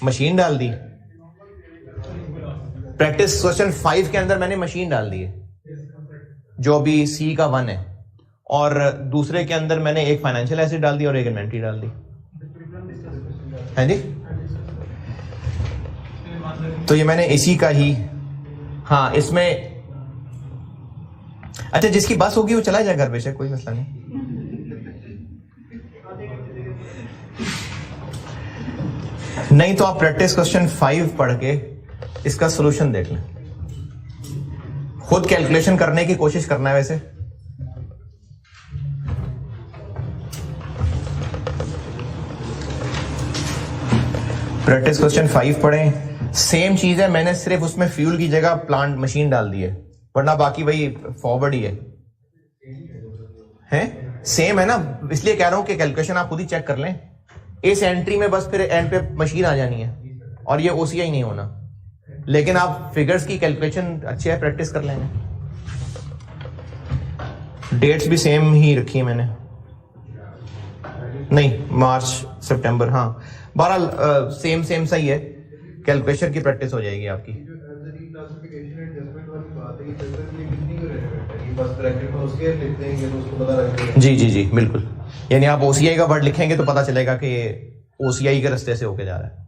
मशीन डाल दी। प्रैक्टिस क्वेश्चन 5 के अंदर मैंने मशीन डाल दी है जो अभी सी का 1 है, और दूसरे के अंदर मैंने एक फाइनेंशियल एसेट डाल दी और एक इन्वेंट्री डाल दी है जी। तो ये मैंने इसी का ही, हाँ इसमें, अच्छा जिसकी बस होगी वो चला जाए घर, बेशक कोई मसला नहीं। नहीं तो आप प्रैक्टिस क्वेश्चन 5 पढ़ के इसका सॉल्यूशन देख लें, खुद कैलकुलेशन करने की कोशिश करना है। वैसे प्रैक्टिस क्वेश्चन 5 पढ़ें, सेम चीज है, मैंने सिर्फ उसमें फ्यूल की जगह प्लांट मशीन डाल दी है, वरना बाकी वही फॉरवर्ड ही है सेम है ना। इसलिए कह रहा हूं कि कैलकुलेशन आप खुद ही चेक कर लें। इस एंट्री में बस फिर एंड पे मशीन आ जानी है और ये ओसीआई नहीं होना, लेकिन आप फिगर्स की कैलकुलेशन अच्छी है, प्रैक्टिस कर लेंगे। डेट्स भी सेम ही रखी है मैंने, नहीं मार्च सितंबर, हाँ बहरहाल सेम सही है, कैलकुलेशन की प्रैक्टिस हो जाएगी आपकी। जी जी जी बिल्कुल, यानी आप ओसीआई का वर्ड लिखेंगे तो पता चलेगा कि ये ओसीआई के रास्ते से होके जा रहा है।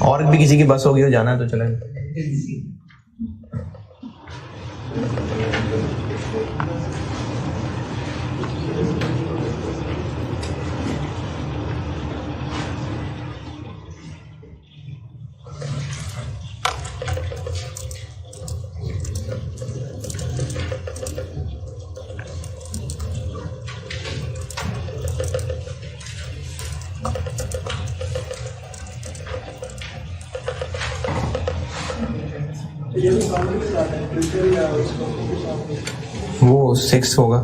और भी किसी की बस होगी हो जाना है तो चलें। फ्यूचर या उसको के साथ वो 6 होगा।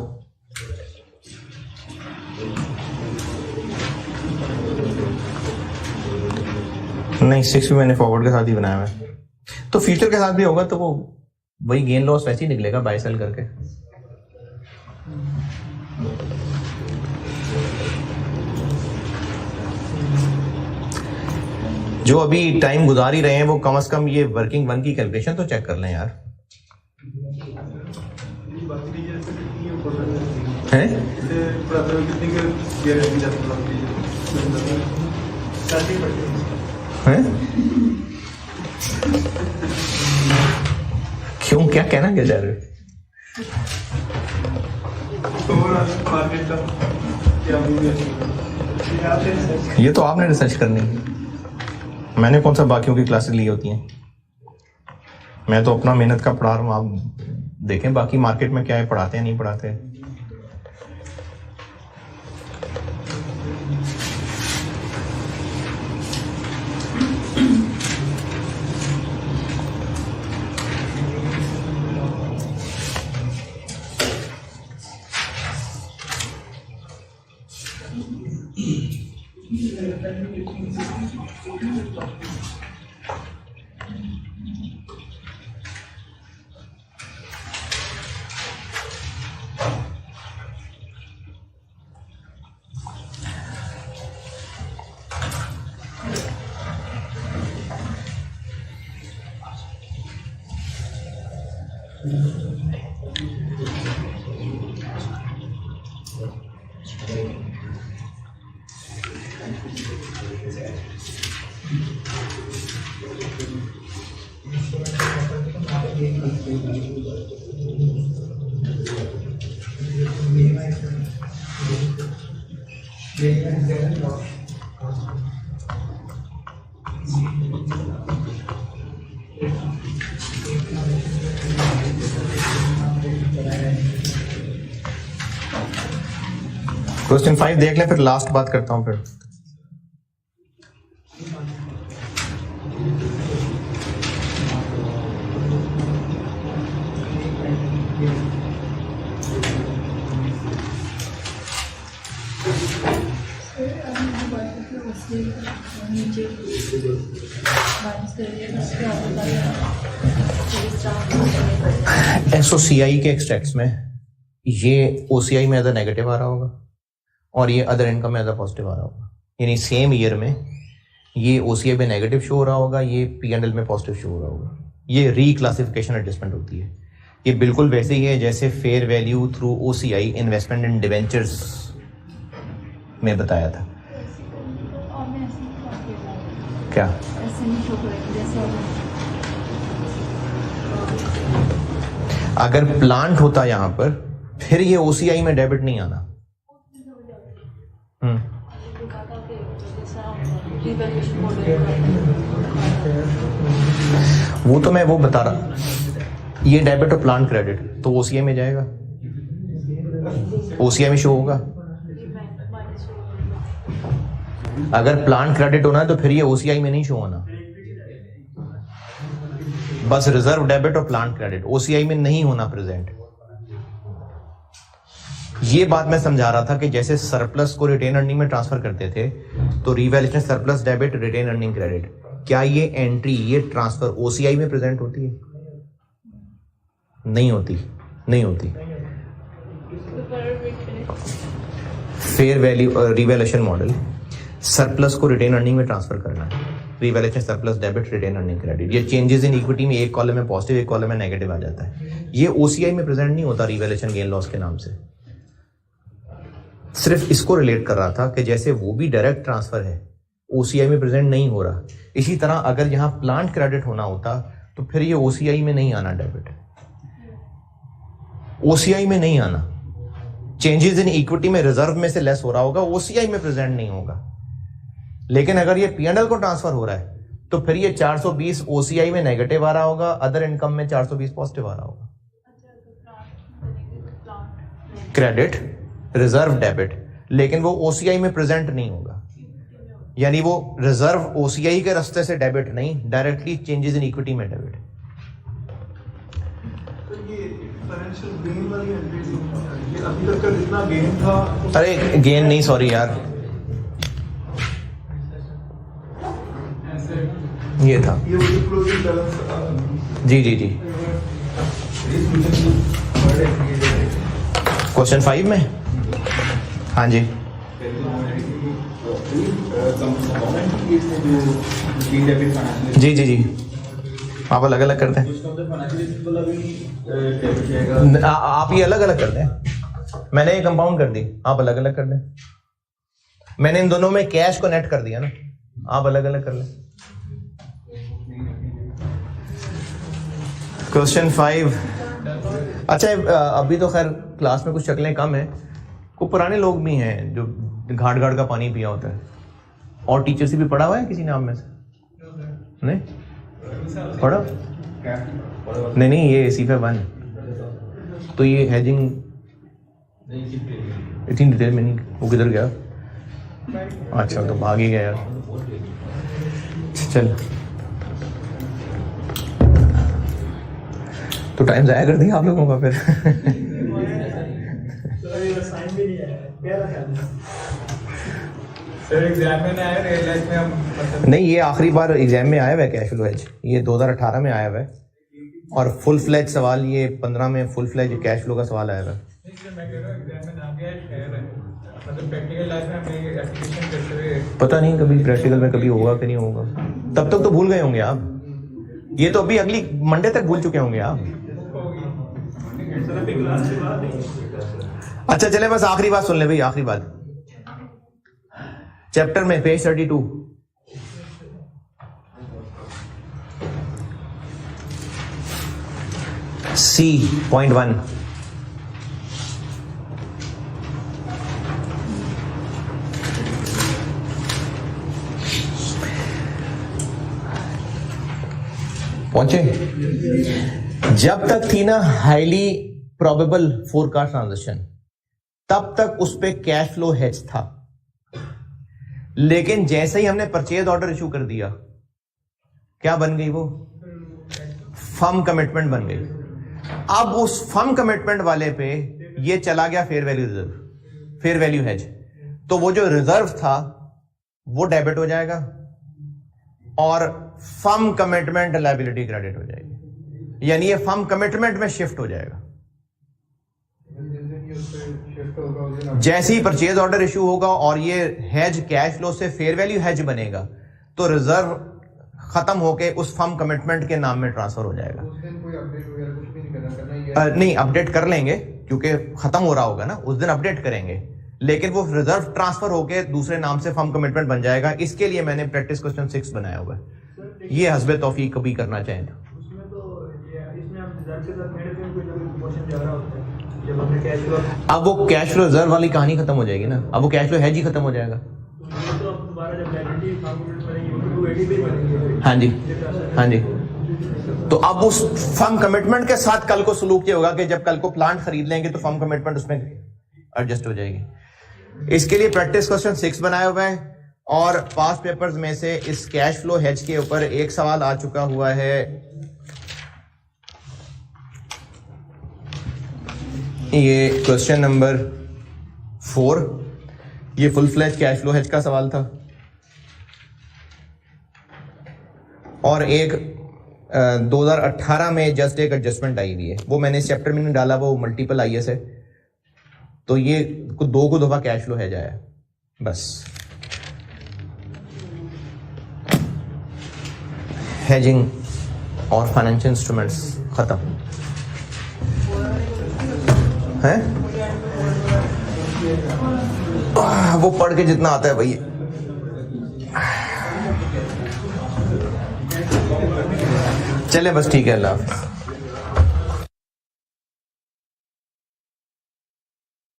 नहीं 6 भी मैंने फॉरवर्ड के साथ ही बनाया है, तो फ्यूचर के साथ भी होगा तो वो वही गेन लॉस वैसे ही निकलेगा बाय सेल करके। जो अभी टाइम गुजार ही रहे हैं वो कम से कम ये वर्किंग वन की कैलकुलेशन तो चेक कर लें यार। हैं? हैं? क्यों, क्या कहना क्या चाह रहे हो? ये तो आपने रिसर्च करनी है, मैंने कौन सा बाकियों की क्लासेस ली होती हैं। मैं तो अपना मेहनत का पढ़ा रहा हूँ, आप देखें बाकी मार्केट में क्या है, पढ़ाते हैं नहीं पढ़ाते हैं। क्वेश्चन 5 देख लें, फिर लास्ट बात करता हूं। फिर एसओसीआई के एक्सट्रैक्ट्स में ये ओसीआई में अदर नेगेटिव आ रहा होगा और ये अदर इनकम में अदर पॉजिटिव आ रहा होगा, यानी सेम ईयर में ये ओसीआई में नेगेटिव शो हो रहा होगा, ये पीएनएल में पॉजिटिव शो हो रहा होगा। ये रीक्लासिफिकेशन एडजस्टमेंट होती है। ये बिल्कुल वैसे ही है जैसे fair value through OCI investment इन डिवेंचर्स में बताया था। क्या अगर प्लांट होता यहां पर, फिर ये ओसीआई में डेबिट नहीं आना। वो तो मैं वो बता रहा, ये डेबिट और प्लांट क्रेडिट तो ओसीआई में जाएगा, ओसीआई में शो होगा। अगर प्लांट क्रेडिट होना है तो फिर ये ओसीआई में नहीं शो होना, बस रिजर्व डेबिट और प्लांट क्रेडिट, ओसीआई में नहीं होना प्रेजेंट। ये बात मैं समझा रहा था कि जैसे सरप्लस को रिटेन अर्निंग में ट्रांसफर करते थे तो revaluation surplus debit retain earning credit, क्या ये एंट्री ये ट्रांसफर ओसीआई में प्रेजेंट होती है? नहीं होती, नहीं होती। Fair value revaluation model, surplus को रिटेन अर्निंग में ट्रांसफर करना है, revaluation surplus debit retain earning credit. ये चेंजेस इन इक्विटी में एक कॉलम में पॉजिटिव एक कॉलम में नेगेटिव आ जाता है। ये ओसीआई में प्रेजेंट नहीं होता रिवैल्यूएशन गेन लॉस के नाम से। सिर्फ इसको रिलेट कर रहा था कि जैसे वो भी डायरेक्ट ट्रांसफर है, ओसीआई में प्रेजेंट नहीं हो रहा, इसी तरह अगर यहां प्लांट क्रेडिट होना होता तो फिर ये ओसीआई में नहीं आना, डेबिट ओसीआई में नहीं आना। चेंजेस इन इक्विटी में रिजर्व में से लेस हो रहा होगा, ओसीआई में प्रेजेंट नहीं होगा। लेकिन अगर ये पीएनएल को ट्रांसफर हो रहा है तो फिर ये 420 ओसीआई में नेगेटिव आ रहा होगा, अदर इनकम में 420 पॉजिटिव आ रहा होगा। क्रेडिट रिजर्व डेबिट, लेकिन वो ओसीआई में प्रेजेंट नहीं होगा, यानी वो रिजर्व ओसीआई के रास्ते से डेबिट नहीं, डायरेक्टली चेंजेस इन इक्विटी में डेबिट। फाइनेंशियल गेन वाली एंट्रीज ये अभी तक का जितना गेन था अरे गेन नहीं, सॉरी यार, ये था, ये वही क्लोजिंग बैलेंस जी जी जी। क्वेश्चन 5 में, हाँ जी, जी जी जी, आप अलग अलग करते हैं, आप ये अलग अलग करते हैं, मैंने ये कंपाउंड कर दी, आप अलग अलग कर दें, मैंने इन दोनों में कैश को नेट कर दिया ना, आप अलग अलग कर लें। क्वेश्चन 5, अच्छा अभी तो खैर क्लास में कुछ शक्लें कम हैं, कुछ पुराने लोग भी हैं जो घाट घाट का पानी पिया होता है, और टीचर से भी पढ़ा हुआ है किसी नाम में से? नहीं पढ़ा? नहीं ये सीफे 1, तो ये हेजिंग इतनी डिटेल में नहीं, वो किधर गया? अच्छा तो भाग ही गया यार, चल तो टाइम जाया कर दिया आप लोगों का फिर। सर एग्जाम में ना आया, रियल लाइफ में हम नहीं, ये आखिरी बार एग्जाम में आया हुआ है कैश फ्लो हेज, ये 2018 में आया हुआ है, और फुल फ्लैज सवाल ये 15 में फुल फ्लैज कैश फ्लो का सवाल आया हुआ है। मैं कह रहा हूँ एग्जाम में ना गया खैर है, मतलब प्रैक्टिकल लाइफ में हमने एप्लीकेशन करते हुए पता नहीं कभी प्रैक्टिकल में कभी होगा कि नहीं होगा, तब तक तो भूल गए होंगे आप, ये तो अभी अगली मंडे तक भूल चुके होंगे आप। अच्छा चले बस आखिरी बात सुन ले भाई, आखिरी बात, चैप्टर में पेज 32, C.1, पहुंचे? जब तक थी ना हाईली प्रोबेबल फोरकास्ट ट्रांजेक्शन, तब तक उस पे कैश फ्लो हेज था, लेकिन जैसे ही हमने परचेज ऑर्डर इशू कर दिया, क्या बन गई वो? फर्म कमिटमेंट बन गई। अब उस फर्म कमिटमेंट वाले पे ये चला गया fair value reserve, fair value hedge, तो वो जो रिजर्व था वो डेबिट हो जाएगा और फर्म कमिटमेंट लायबिलिटी क्रेडिट हो जाएगी, यानी ये फर्म कमिटमेंट में शिफ्ट हो जाएगा। जैसे ही परचेज ऑर्डर इशू होगा और ये हेज कैश फ्लो से फेयर वैल्यू हेज बनेगा, तो रिजर्व खत्म होके उस फर्म कमिटमेंट के नाम में ट्रांसफर हो जाएगा। उस दिन कोई अपडेट वगैरह कुछ भी नहीं करना है? नहीं, अपडेट कर लेंगे क्योंकि खत्म हो रहा होगा ना, उस दिन अपडेट करेंगे, लेकिन वो रिजर्व ट्रांसफर होके दूसरे नाम से फर्म कमिटमेंट बन जाएगा। इसके लिए मैंने प्रैक्टिस क्वेश्चन 6 बनाया हुआ है, ये हस्बे तौफीक कभी करना चाहें तो। उसमें तो इसमें हम रिजल्ट के साथ मेरे पे कोई ना कोई क्वेश्चन जा रहा होता है, जब हमने कैश फ्लो, अब वो कैश फ्लो रिजर्व वाली कहानी खत्म हो जाएगी ना, अब वो कैश फ्लो हेज ही खत्म हो जाएगा। तो अब दोबारा जब लायबिलिटी फॉर्मूलेट करेंगे तो 280 पे बनेंगे। हाँ जी, हाँ जी, तो अब उस फर्म कमिटमेंट के साथ कल को सलूक ये होगा कि जब कल को प्लांट खरीद लेंगे तो फर्म कमिटमेंट उसमें एडजस्ट हो जाएगी। इसके लिए प्रैक्टिस क्वेश्चन 6 बनाया हुआ है, और पास्ट पेपर्स में से इस कैश फ्लो हेज के ऊपर एक सवाल आ चुका हुआ है, ये क्वेश्चन नंबर 4, ये full fledge cash flow hedge का सवाल था, और एक 2018 में जस्ट एक एडजस्टमेंट आई हुई है, वो मैंने इस चैप्टर में नहीं डाला, वो मल्टीपल आईएस है, तो ये 2 दफा कैश फ्लो हेज आया बस। हेजिंग और फाइनेंशियल इंस्ट्रूमेंट्स खत्म है। वो पढ़ के जितना आता है भाई, चले बस ठीक है, अल्लाह हाफ़िज़।